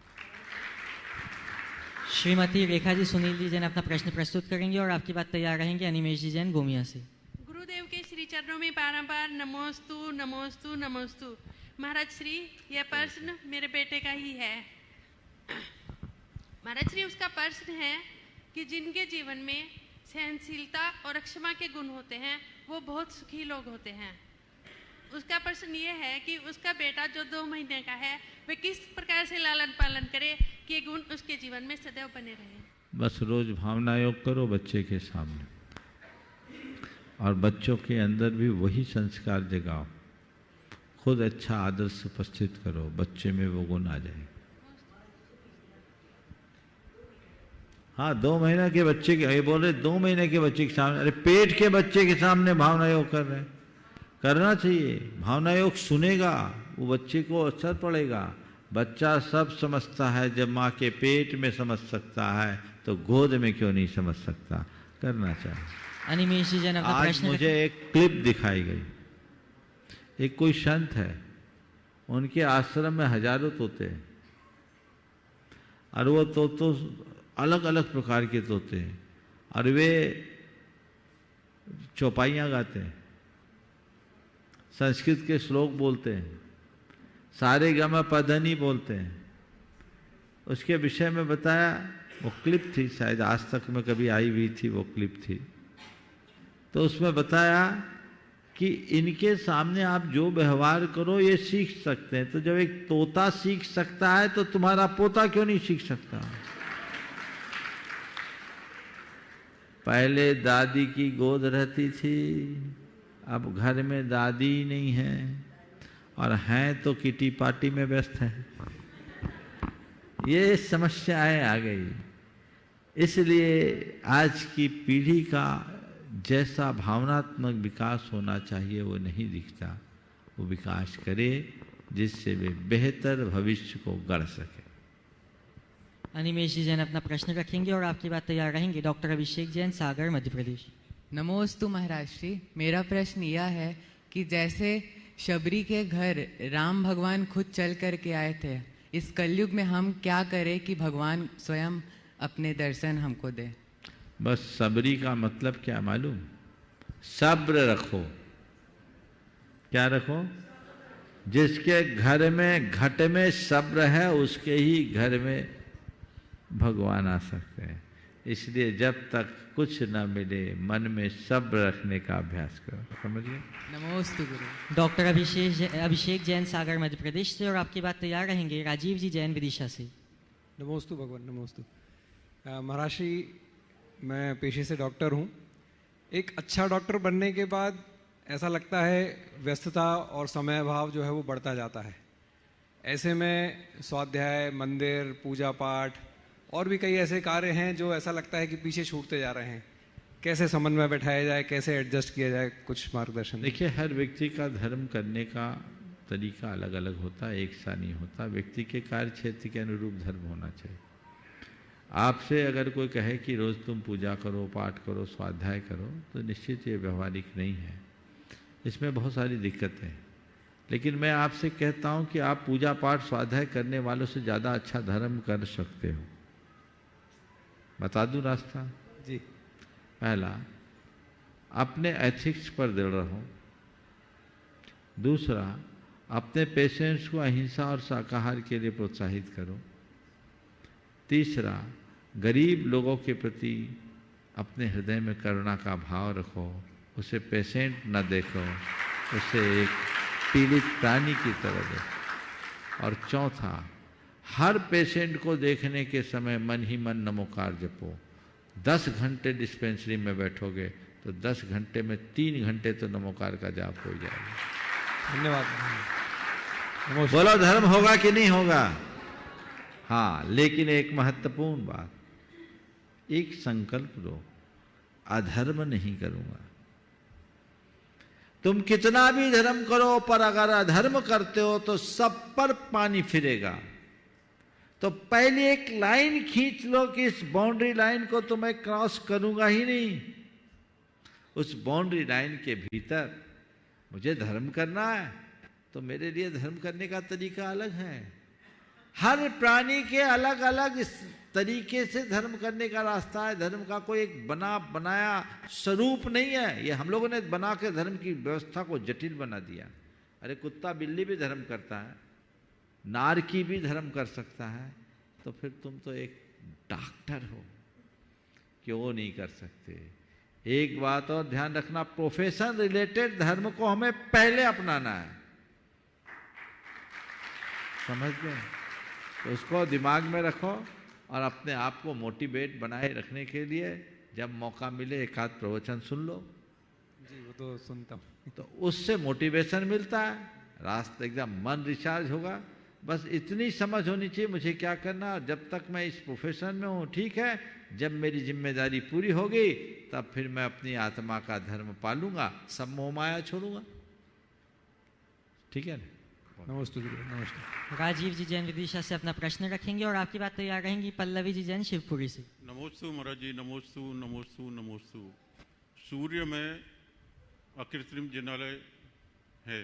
श्रीमती रेखा जी सुनील जी जैन अपना प्रश्न प्रस्तुत करेंगे और आपकी बात तैयार रहेंगे अनिमेश जी जैन गोमिया से। गुरुदेव के श्री चरणों में बारंबार नमोस्तु नमोस्तु नमोस्तु। महाराज श्री, यह प्रश्न मेरे बेटे का ही है। महाराज श्री, उसका प्रश्न है कि जिनके जीवन में सहनशीलता और क्षमा के गुण होते हैं वो बहुत सुखी लोग होते हैं। उसका प्रश्न ये है कि उसका बेटा जो 2 महीने का है वे किस प्रकार से लालन पालन करे कि ये गुण उसके जीवन में सदैव बने रहे। बस रोज भावना योग करो बच्चे के सामने, और बच्चों के अंदर भी वही संस्कार जगाओ। खुद अच्छा आदर्श उपस्थित करो, बच्चे में वो गुण आ जाए। हाँ, 2 महीने के बच्चे के, ये बोल रहे 2 महीने के बच्चे के सामने, अरे पेट के बच्चे के सामने भावना योग कर रहे हैं। करना चाहिए, भावना योग सुनेगा, वो बच्चे को असर पड़ेगा। बच्चा सब समझता है, जब माँ के पेट में समझ सकता है तो गोद में क्यों नहीं समझ सकता। करना चाहिए। अनिमेश जी जन अपना आज प्रश्न मुझे एक क्लिप दिखाई गई। एक कोई संत है, उनके आश्रम में हजारों तोते हैं, और वो तोतों अलग अलग प्रकार के तोते हैं, और वे चौपाइयाँ गाते हैं, संस्कृत के श्लोक बोलते हैं, सारे गमा पधनी बोलते हैं। उसके विषय में बताया, वो क्लिप थी, शायद आज तक में कभी आई हुई थी वो क्लिप थी। तो उसमें बताया कि इनके सामने आप जो व्यवहार करो ये सीख सकते हैं। तो जब एक तोता सीख सकता है तो तुम्हारा पोता क्यों नहीं सीख सकता। पहले दादी की गोद रहती थी, अब घर में दादी ही नहीं है, और हैं तो किटी पार्टी में व्यस्त है। ये समस्याएं आ गई। इसलिए आज की पीढ़ी का जैसा भावनात्मक विकास होना चाहिए वो नहीं दिखता। वो विकास करे जिससे वे बेहतर भविष्य को गढ़ सके। अनिमेश जी जैन अपना प्रश्न रखेंगे और आपकी बात तैयार रहेंगे। डॉक्टर अभिषेक जैन, सागर, मध्य प्रदेश। नमोस्तु महाराज श्री। मेरा प्रश्न यह है कि जैसे शबरी के घर राम भगवान खुद चल करके आए थे, इस कलयुग में हम क्या करें कि भगवान स्वयं अपने दर्शन हमको दे। बस सबरी का मतलब क्या मालूम? सब्र रखो। क्या रखो? जिसके घर में घट में सब्र है उसके ही घर में भगवान आ सकते हैं। इसलिए जब तक कुछ न मिले मन में सब्र रखने का अभ्यास करो। समझिए। नमोस्तु गुरु। डॉक्टर अभिषेक जैन, सागर, मध्य प्रदेश से। और आपकी बात तैयार रहेंगे राजीव जी जैन, विदिशा से। नमोस्तु भगवान। नमोस्तु महाराज श्री। मैं पेशे से डॉक्टर हूँ। एक अच्छा डॉक्टर बनने के बाद ऐसा लगता है व्यस्तता और समय अभाव जो है वो बढ़ता जाता है। ऐसे में स्वाध्याय, मंदिर, पूजा पाठ और भी कई ऐसे कार्य हैं जो ऐसा लगता है कि पीछे छूटते जा रहे हैं। कैसे समन्वय बैठाया जाए, कैसे एडजस्ट किया जाए, कुछ मार्गदर्शन। देखिए, हर व्यक्ति का धर्म करने का तरीका अलग अलग होता है, एक सा नहीं होता। व्यक्ति के कार्य क्षेत्र के अनुरूप धर्म होना चाहिए। आपसे अगर कोई कहे कि रोज़ तुम पूजा करो, पाठ करो, स्वाध्याय करो, तो निश्चित ये व्यवहारिक नहीं है। इसमें बहुत सारी दिक्कतें हैं। लेकिन मैं आपसे कहता हूँ कि आप पूजा पाठ स्वाध्याय करने वालों से ज़्यादा अच्छा धर्म कर सकते हो। बता दूं रास्ता? जी। पहला, अपने एथिक्स पर दृढ़ रहो। दूसरा, अपने पेशेंट्स को अहिंसा और शाकाहार के लिए प्रोत्साहित करो। तीसरा, गरीब लोगों के प्रति अपने हृदय में करुणा का भाव रखो। उसे पेशेंट न देखो, उसे एक पीड़ित प्राणी की तरह देखो। और चौथा, हर पेशेंट को देखने के समय मन ही मन नमोकार जपो। 10 घंटे डिस्पेंसरी में बैठोगे तो 10 घंटे में 3 घंटे तो नमोकार का जाप हो जाएगा। धन्यवाद। बोलो, धर्म होगा कि नहीं होगा? हाँ, लेकिन एक महत्वपूर्ण बात, एक संकल्प लो, अधर्म नहीं करूंगा। तुम कितना भी धर्म करो, पर अगर अधर्म करते हो तो सब पर पानी फिरेगा। तो पहले एक लाइन खींच लो कि इस बाउंड्री लाइन को तो मैं क्रॉस करूंगा ही नहीं। उस बाउंड्री लाइन के भीतर मुझे धर्म करना है, तो मेरे लिए धर्म करने का तरीका अलग है। हर प्राणी के अलग अलग इस तरीके से धर्म करने का रास्ता है। धर्म का कोई एक बनाया स्वरूप नहीं है। ये हम लोगों ने बना के धर्म की व्यवस्था को जटिल बना दिया। अरे कुत्ता बिल्ली भी धर्म करता है, नारकी भी धर्म कर सकता है, तो फिर तुम तो एक डॉक्टर हो, क्यों नहीं कर सकते? एक बात और ध्यान रखना, प्रोफेशन रिलेटेड धर्म को हमें पहले अपनाना है। समझ गए? तो उसको दिमाग में रखो और अपने आप को मोटिवेट बनाए रखने के लिए जब मौका मिले एक आध प्रवचन सुन लो। जी, वो तो सुनता हूँ। तो उससे मोटिवेशन मिलता है, रास्ता एकदम मन रिचार्ज होगा। बस इतनी समझ होनी चाहिए मुझे क्या करना, जब तक मैं इस प्रोफेशन में हूँ ठीक है, जब मेरी जिम्मेदारी पूरी होगी तब फिर मैं अपनी आत्मा का धर्म पालूंगा, सब मोह माया छोड़ूंगा। ठीक है ना? नमस्ते गुरु, नमस्ते। राजीव जी जैन विदिशा से अपना प्रश्न रखेंगे और आपकी बात तैयार रहेंगी पल्लवी जी जैन शिवपुरी से। नमोस्तु महाराज जी, नमोस्तु नमोस्तु नमोस्तु। सूर्य में अकृत्रिम जिनालय है,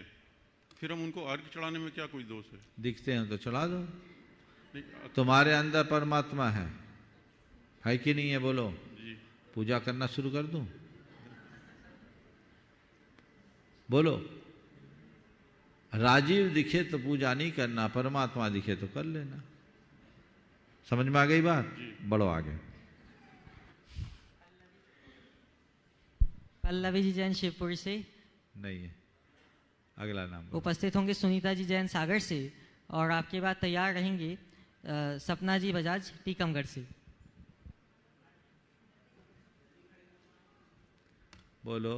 फिर हम उनको अर्घ चढ़ाने में क्या कोई दोष है? दिखते हैं तो चढ़ा दो। नहीं, तुम्हारे अंदर परमात्मा है कि नहीं है? बोलो जी। पूजा करना शुरू कर दूं? बोलो। राजीव दिखे तो पूजा नहीं करना, परमात्मा दिखे तो कर लेना। समझ में आ गई बात? बढ़ो आगे। पल्लवी जी जैन शिवपुरी से नहीं है, अगला नाम। उपस्थित होंगे सुनीता जी जैन सागर से और आपके बाद तैयार रहेंगे सपना जी बजाज टीकमगढ़ से। बोलो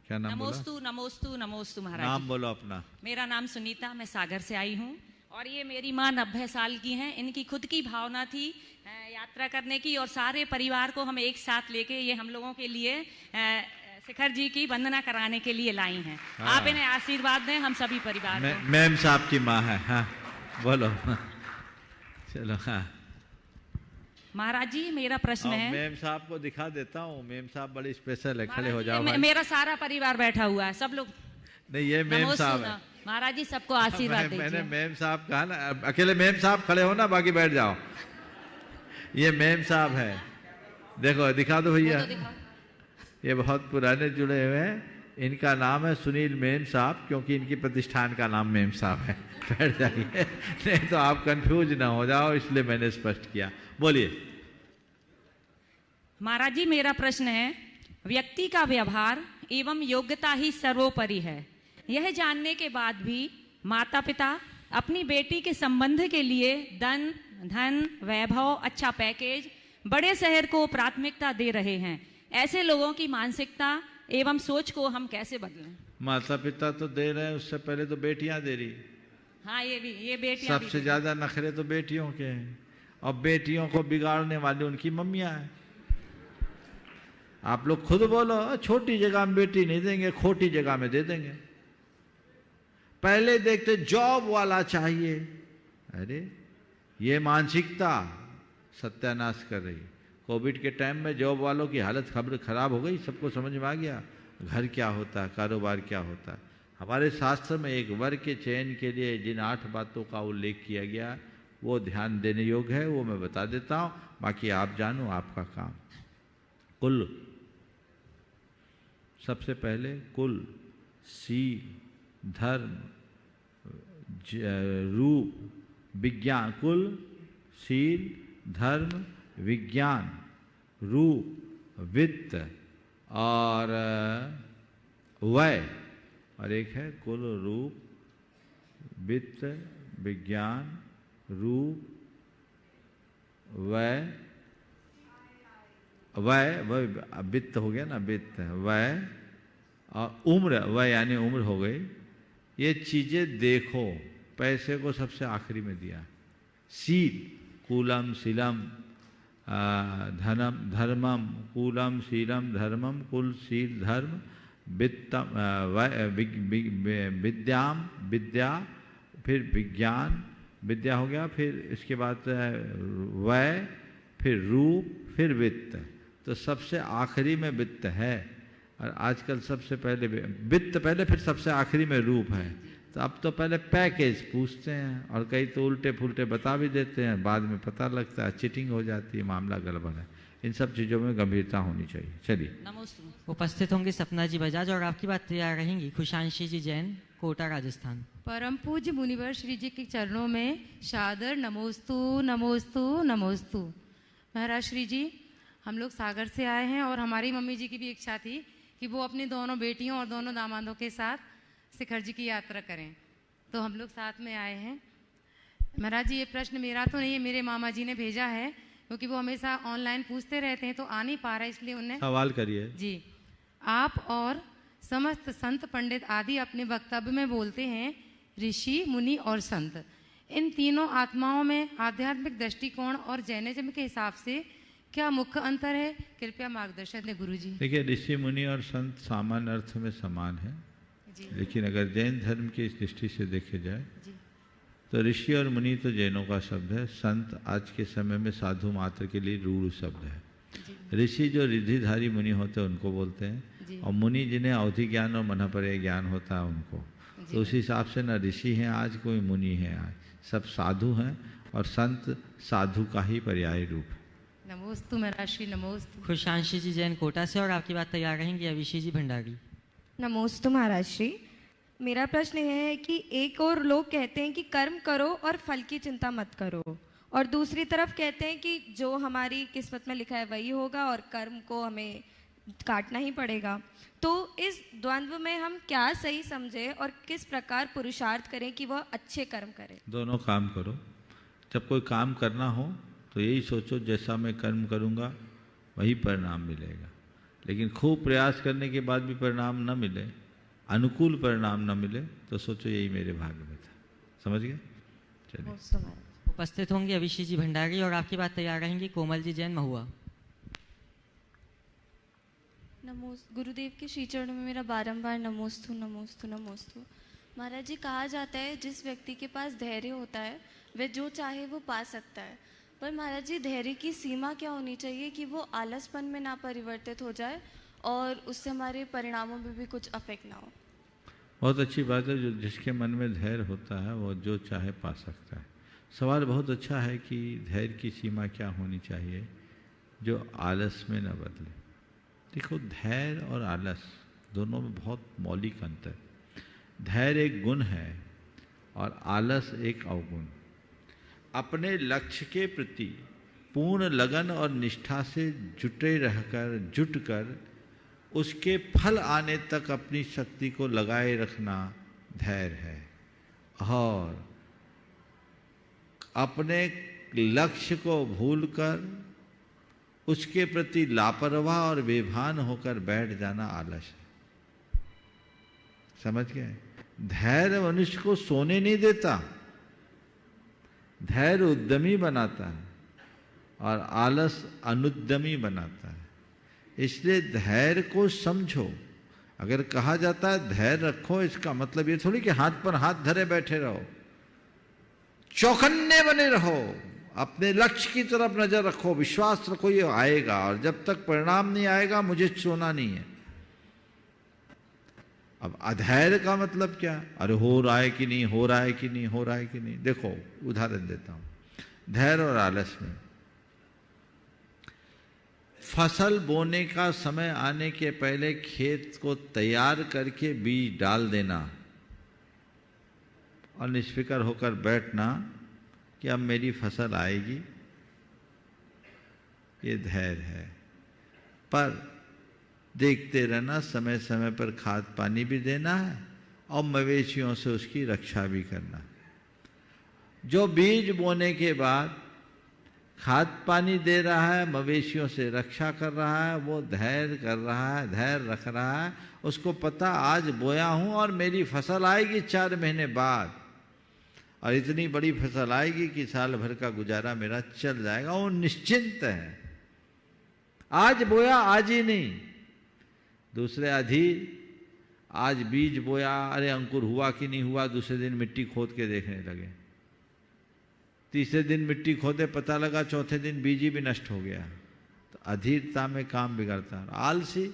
क्या नाम बोला? नमोस्तु नमोस्तु नमोस्तु महाराज। नाम बोलो अपना। मेरा नाम सुनीता, मैं सागर से आई हूँ और ये मेरी माँ 90 साल की हैं। इनकी खुद की भावना थी यात्रा करने की और सारे परिवार को हम एक साथ लेके ये हम लोगों के लिए शिखर जी की वंदना कराने के लिए लाई हैं। हाँ। आप इन्हें आशीर्वाद दें हम सभी परिवार को। मैम साहब की माँ है। हाँ बोलो। चलो। हाँ महाराज जी मेरा प्रश्न है। मैम साहब को दिखा देता हूँ, मैम साहब बड़ी स्पेशल है, खड़े हो जाओ। मेरा सारा परिवार बैठा हुआ है, सब लोग। नहीं ये मैम साहब है। महाराज जी सबको आशीर्वाद दीजिए। मैंने मैम साहब कहा ना, अकेले मैम साहब खड़े हो ना, बाकी बैठ जाओ। ये मैम साहब है, देखो दिखा दो भैया। ये बहुत पुराने जुड़े हुए हैं, इनका नाम है सुनील मेम साहब, क्योंकि इनकी प्रतिष्ठान का नाम मेम साहब है। बैठ जाइए, नहीं तो आप कंफ्यूज ना हो जाओ, इसलिए मैंने स्पष्ट किया। बोलिए। महाराज जी मेरा प्रश्न है, व्यक्ति का व्यवहार एवं योग्यता ही सर्वोपरि है, यह जानने के बाद भी माता पिता अपनी बेटी के संबंध के लिए धन, वैभव, अच्छा पैकेज, बड़े शहर को प्राथमिकता दे रहे हैं। ऐसे लोगों की मानसिकता एवं सोच को हम कैसे बदलें? माता पिता तो दे रहे हैं, उससे पहले तो बेटियां दे रही। हाँ ये बेटियां सबसे ज्यादा नखरे तो बेटियों के हैं, और बेटियों को बिगाड़ने वाली उनकी मम्मियां हैं। आप लोग खुद बोलो, छोटी जगह में बेटी नहीं देंगे, खोटी जगह में दे देंगे। पहले देखते जॉब वाला चाहिए, अरे ये मानसिकता सत्यानाश कर रही। कोविड के टाइम में जॉब वालों की हालत खराब हो गई, सबको समझ में आ गया घर क्या होता है, कारोबार क्या होता है। हमारे शास्त्र में एक वर के चयन के लिए जिन 8 बातों का उल्लेख किया गया वो ध्यान देने योग्य है, वो मैं बता देता हूँ, बाकी आप जानो आपका काम। कुल, सबसे पहले कुल, सील, धर्म, रूप, विज्ञान। कुल, सील, धर्म, विज्ञान, रूप, वित्त और वय। और एक है कुल, रूप, वित्त, विज्ञान, रूप, वय, वित्त हो गया ना, वित्त, वय और उम्र। वय यानी उम्र हो गई। ये चीजें देखो, पैसे को सबसे आखिरी में दिया। सील, कूलम, सीलम, धनम, धर्मम, कूलम, सीलम, धर्मम, कुल, सील, धर्म, वित्तम, विद्याम, विद्या, फिर विज्ञान, विद्या हो गया, फिर इसके बाद वय, फिर रूप, फिर वित्त। तो सबसे आखिरी में वित्त है, और आजकल सबसे पहले वित्त पहले, फिर सबसे आखिरी में रूप है। तो अब तो पहले पैकेज पूछते हैं, और कई तो उल्टे फुल्टे बता भी देते हैं, बाद में पता लगता है चीटिंग हो जाती है, मामला गड़बड़ है। इन सब चीज़ों में गंभीरता होनी चाहिए। चलिए। उपस्थित होंगे सपना जी बजाज और आपकी बात तैयार रहेंगी खुशांशी जी जैन, कोटा, राजस्थान। परम पूज्य मुनिवर श्री जी के चरणों में सादर नमोस्तु नमोस्तु नमोस्तु। महाराज श्री जी, हम लोग सागर से आए हैं और हमारी मम्मी जी की भी इच्छा थी कि वो अपनी दोनों बेटियों और दोनों दामादों के साथ शिखर जी की यात्रा करें, तो हम लोग साथ में आए हैं। महाराज जी, ये प्रश्न मेरा तो नहीं है, मेरे मामा जी ने भेजा है, क्योंकि वो हमेशा ऑनलाइन पूछते रहते हैं तो आ नहीं पा रहा है, इसलिए उन्हें सवाल करिए। जी, आप और समस्त संत पंडित आदि अपने वक्तव्य में बोलते हैं ऋषि, मुनि और संत। इन तीनों आत्माओं में आध्यात्मिक दृष्टिकोण और जैनिज्म के हिसाब से क्या मुख्य अंतर है? कृपया मार्गदर्शन दें गुरुजी। देखिए, ऋषि मुनि और संत सामान्य अर्थ में समान है, लेकिन अगर जैन धर्म की इस दृष्टि से देखे जाए तो ऋषि और मुनि तो जैनों का शब्द है, संत आज के समय में साधु मात्र के लिए रूढ़ शब्द है। ऋषि जो रिद्धिधारी मुनि होते हैं उनको बोलते हैं, और मुनि जिन्हें अवधि ज्ञान और मनःपर्य ज्ञान होता है उनको। तो उस हिसाब से न ऋषि हैं आज, कोई मुनि है आज, सब साधु हैं, और संत साधु का ही पर्याय रूप है। नमोस्तु महाराज श्री, नमोस्तु। खुशांशी जी जैन कोटा से, और आपकी बात तैयार रहेंगी अविशी जी भंडारी। नमोस्तु महाराज श्री। मेरा प्रश्न यह है कि एक और लोग कहते हैं कि कर्म करो और फल की चिंता मत करो, और दूसरी तरफ कहते हैं कि जो हमारी किस्मत में लिखा है वही होगा और कर्म को हमें काटना ही पड़ेगा। तो इस द्वंद्व में हम क्या सही समझे और किस प्रकार पुरुषार्थ करें कि वह अच्छे कर्म करें? दोनों काम करो। जब कोई काम करना हो तो यही सोचो जैसा मैं कर्म करूँगा वही परिणाम मिलेगा। लेकिन खूब प्रयास करने के बाद भी परिणाम न मिले, अनुकूल परिणाम न मिले, तो सोचो यही मेरे भाग्य में था। समझ गए? चलिए। उपस्थित होंगे अविशी जी भंडारी, और आपकी बात तैयार रहेंगी कोमल जी जैन महुआ। नमोस्तु। गुरुदेव के श्री चरणों में मेरा बारंबार नमोस्तु नमोस्तु नमोस्तु। महाराज जी, कहा जाता है जिस व्यक्ति के पास धैर्य होता है वह जो चाहे वो पा सकता है, पर महाराज जी धैर्य की सीमा क्या होनी चाहिए कि वो आलसपन में ना परिवर्तित हो जाए और उससे हमारे परिणामों में भी कुछ अफेक्ट ना हो? बहुत अच्छी बात है, जो जिसके मन में धैर्य होता है वो जो चाहे पा सकता है। सवाल बहुत अच्छा है कि धैर्य की सीमा क्या होनी चाहिए जो आलस में न बदले। देखो, धैर्य और आलस दोनों में बहुत मौलिक अंतर। धैर्य एक गुण है और आलस एक अवगुण। अपने लक्ष्य के प्रति पूर्ण लगन और निष्ठा से जुटकर उसके फल आने तक अपनी शक्ति को लगाए रखना धैर्य है। और अपने लक्ष्य को भूलकर उसके प्रति लापरवाह और बेभान होकर बैठ जाना आलस है। समझ गए? धैर्य मनुष्य को सोने नहीं देता, धैर्य उद्यमी बनाता है, और आलस अनुद्यमी बनाता है। इसलिए धैर्य को समझो। अगर कहा जाता है धैर्य रखो, इसका मतलब ये थोड़ी कि हाथ पर हाथ धरे बैठे रहो। चौकन्ने बने रहो, अपने लक्ष्य की तरफ नजर रखो, विश्वास रखो ये आएगा, और जब तक परिणाम नहीं आएगा मुझे सोना नहीं है। अब अधैर्य का मतलब क्या? अरे हो रहा है कि नहीं, हो रहा है कि नहीं, हो रहा है कि नहीं। देखो, उदाहरण देता हूं। धैर्य और आलस में फसल बोने का समय आने के पहले खेत को तैयार करके बीज डाल देना और निष्फिक्र होकर बैठना कि अब मेरी फसल आएगी, ये धैर्य है। पर देखते रहना, समय समय पर खाद पानी भी देना है और मवेशियों से उसकी रक्षा भी करना है। जो बीज बोने के बाद खाद पानी दे रहा है, मवेशियों से रक्षा कर रहा है, वो धैर्य कर रहा है, धैर्य रख रहा है। उसको पता आज बोया हूं और मेरी फसल आएगी 4 महीने बाद, और इतनी बड़ी फसल आएगी कि साल भर का गुजारा मेरा चल जाएगा। वो निश्चिंत है। आज बोया आज ही नहीं, दूसरे अधीर आज बीज बोया, अरे अंकुर हुआ कि नहीं हुआ, दूसरे दिन मिट्टी खोद के देखने लगे, तीसरे दिन मिट्टी खोदे पता लगा चौथे दिन बीज ही भी नष्ट हो गया। तो अधीरता में काम बिगड़ता है। आलसी,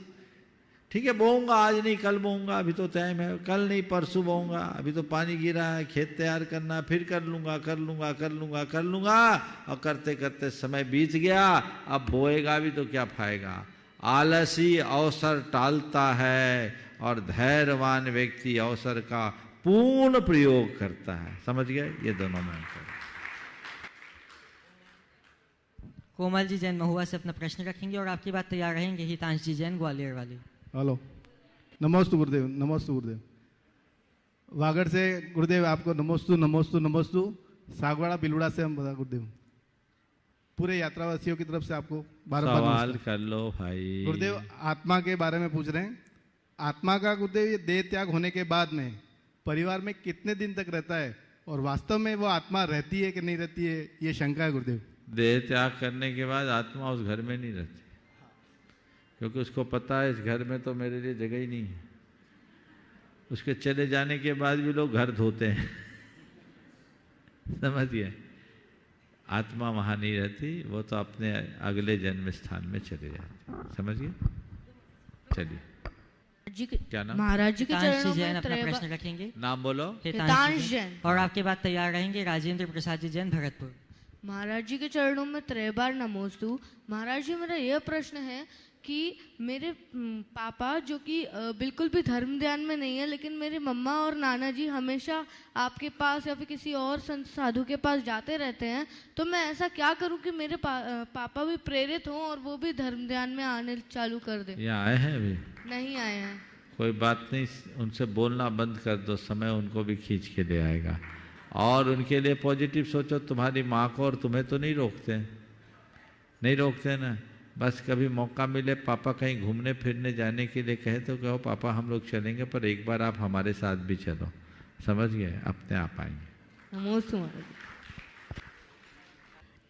ठीक है बोऊंगा आज नहीं कल बोऊंगा, अभी तो टाइम है, कल नहीं परसों बोऊंगा, अभी तो पानी गिरा है, खेत तैयार करना, फिर कर लूंगा कर लूंगा कर लूंगा कर लूंगा, और करते करते समय बीत गया। अब बोएगा भी तो क्या पाएगा। आलसी अवसर टालता है और धैर्यवान व्यक्ति अवसर का पूर्ण प्रयोग करता है। समझ गए? ये दोनों में अंतर। कोमल जी जैन महुआ से अपना प्रश्न रखेंगे, और आपकी बात तैयार रहेंगे हितांश जी जैन ग्वालियर वाले। हेलो, नमोस्तु गुरुदेव, नमोस्तु गुरुदेव। वागड़ से गुरुदेव आपको नमोस्तु नमोस्तु नमोस्तु। सागवाड़ा बिलुड़ा से हम बता गुरुदेव, पूरे यात्रावासियों की तरफ से आपको बार-बार सवाल कर लो भाई। गुरुदेव आत्मा के बारे में पूछ रहे हैं। आत्मा का गुरुदेव ये देह त्याग होने के बाद में परिवार में कितने दिन तक रहता है और वास्तव में वो आत्मा रहती है कि नहीं रहती है, ये शंका है गुरुदेव। देह त्याग करने के बाद आत्मा उस घर में नहीं रहती, क्योंकि उसको पता है इस घर में तो मेरे लिए जगह ही नहीं है। उसके चले जाने के बाद भी लोग घर धोते हैं समझिए, आत्मा वहाँ नहीं रहती, वो तो अपने अगले जन्म स्थान में चले जाते। समझिए, चलिए। क्या नाम? महाराज जी के चरणों में अपना प्रश्न रखेंगे। नाम बोलो। हितांश जैन। और आपके बाद तैयार रहेंगे राजेंद्र प्रसाद जी जैन, भरतपुर। महाराज जी के चरणों में 3 बार नमोस्तु। महाराज जी, मेरा यह प्रश्न है कि मेरे पापा जो कि बिल्कुल भी धर्म ध्यान में नहीं है, लेकिन मेरे मम्मा और नाना जी हमेशा आपके पास या फिर किसी और संत साधु के पास जाते रहते हैं, तो मैं ऐसा क्या करूं कि मेरे पापा भी प्रेरित हों और वो भी धर्म ध्यान में आने चालू कर दें? यहाँ आए हैं अभी? नहीं आए हैं। कोई बात नहीं, उनसे बोलना बंद कर दो, समय उनको भी खींच के ले आएगा। और उनके लिए पॉजिटिव सोचो। तुम्हारी माँ को और तुम्हें तो नहीं रोकते, नहीं रोकते ना। बस कभी मौका मिले, पापा कहीं घूमने फिरने जाने के लिए कहे तो कहो पापा हम लोग चलेंगे, पर एक बार आप हमारे साथ भी चलो। समझ गए? अपने आप आएंगे। नमोस्तु।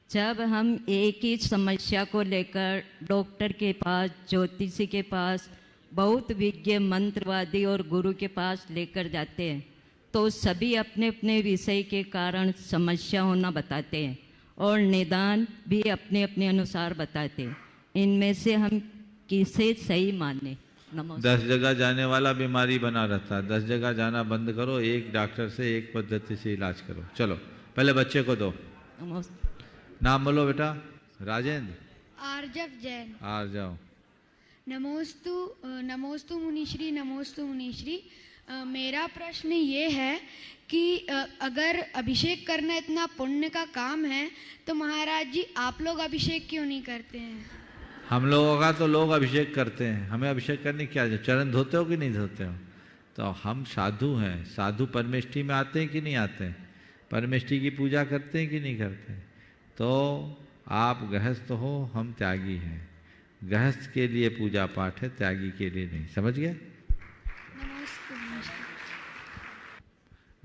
जब हम एक ही समस्या को लेकर डॉक्टर के पास, ज्योतिषी के पास, बहुत विज्ञ मंत्रवादी और गुरु के पास लेकर जाते हैं, तो सभी अपने अपने विषय के कारण समस्या होना बताते हैं और निदान भी अपने अपने अनुसार बताते हैं। इनमें से हम किसे सही माने? नमस्ते। 10 जगह जाने वाला बीमारी बना रहता है। 10 जगह जाना बंद करो, एक डॉक्टर से एक पद्धति से इलाज करो। चलो पहले बच्चे को दो। नाम बोलो बेटा। राजेंद्र। आरजव जैन। आ जाओ। नमोस्तु। नमोस्तु मुनिश्री, नमोस्तु मुनिश्री। मेरा प्रश्न ये है कि अगर अभिषेक करना इतना पुण्य का काम है, तो महाराज जी आप लोग अभिषेक क्यों नहीं करते हैं? हम लोगों का तो लोग अभिषेक करते हैं, हमें अभिषेक करने की क्या है? चरण धोते हो कि नहीं धोते हो? तो हम साधु हैं। साधु परमेष्ठी में आते हैं कि नहीं आते हैं? परमेष्ठी की पूजा करते हैं कि नहीं करते? तो आप गृहस्थ हो, हम त्यागी हैं। गृहस्थ के लिए पूजा पाठ है, त्यागी के लिए नहीं। समझ गए?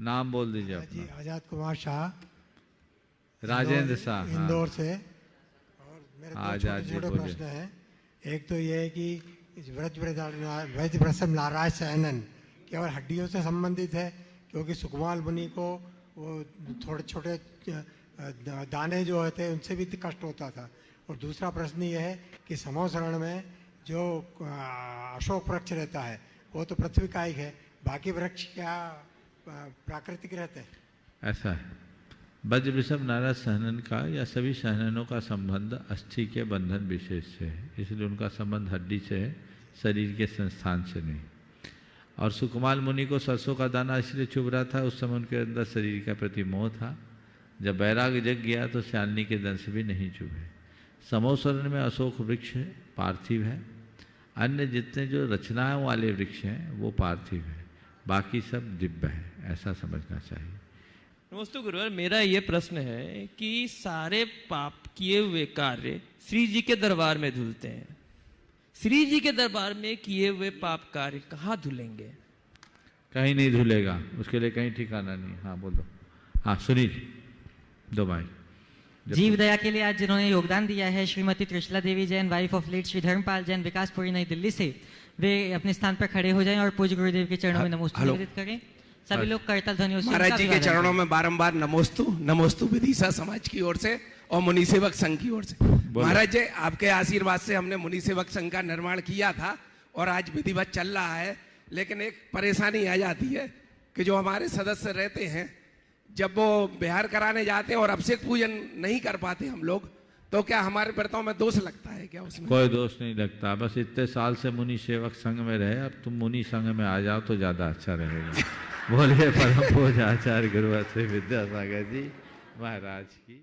नाम बोल दीजिए अपना। जी आजाद कुमार शाह, राजेंद्र शाह, इंदौर से। और मेरे दो छोटे प्रश्न हैं। एक तो ये है कि व्रजप्रसम नारायण शयनन केवल हड्डियों से संबंधित है, क्योंकि सुकुमार मुनि को वो थोड़े छोटे दाने जो होते हैं उनसे भी कष्ट होता था। और दूसरा प्रश्न ये है कि समोसरण में जो अशोक वृक्ष रहता है वो तो पृथ्वी का ही है, बाकी वृक्ष क्या प्राकृतिक रहते हैं? ऐसा है। वज्र वृषभ नारायण सहनन का या सभी सहननों का संबंध अस्थि के बंधन विशेष से है, इसलिए उनका संबंध हड्डी से है, शरीर के संस्थान से नहीं। और सुकुमार मुनि को सरसों का दाना इसलिए चुभ रहा था, उस समय उनके अंदर शरीर का प्रति मोह था। जब वैराग्य जग गया तो श्यालिनी के दंश भी नहीं चुभे। समोसरण में अशोक वृक्ष पार्थिव है, अन्य जितने जो रचनाओं वाले वृक्ष हैं वो पार्थिव है, बाकी सब दिव्य है। ऐसा समझना चाहिए। नमस्ते गुरुवर, मेरा ये प्रश्न है कि सारे पाप किए हुए कार्य श्री जी के दरबार में धुलते हैं, श्री जी के दरबार में किए हुए पाप कार्य कहाँ धुलेंगे? कहीं नहीं धुलेगा, उसके लिए कहीं ठिकाना नहीं। हाँ बोल दो। हाँ सुनील, दो भाई। जीव दया के लिए आज जिन्होंने योगदान दिया है, Shrimati Trishala Devi Jain, wife of late Shri Dharampal Jain, Vikaspuri New Delhi से, वे अपने स्थान पर खड़े हो जाएं और पूज्य गुरुदेव के चरणों में नमोस्तु निवेदित करें। सभी लोग करतल ध्वनियों से महाराज जी के चरणों में बारंबार नमोस्तु नमोस्तु विदिशा समाज की ओर से और मुनि सेवक संघ की ओर से। महाराज जी आपके आशीर्वाद से हमने मुनि सेवक संघ का निर्माण किया था और आज विधिवत चल रहा है, लेकिन एक परेशानी आ जाती है कि जो हमारे सदस्य रहते हैं, जब वो बिहार कराने जाते हैं और अभिषेक पूजन नहीं कर पाते हम लोग, तो क्या हमारे व्रतों में दोष लगता है क्या? उसमें कोई दोष नहीं लगता। बस इतने साल से मुनि सेवक संघ में रहे, अब तुम मुनि संघ में आ जाओ तो ज्यादा अच्छा रहेगा। बोलिए परम पूज्य आचार्य गुरु श्री विद्यासागर जी महाराज की।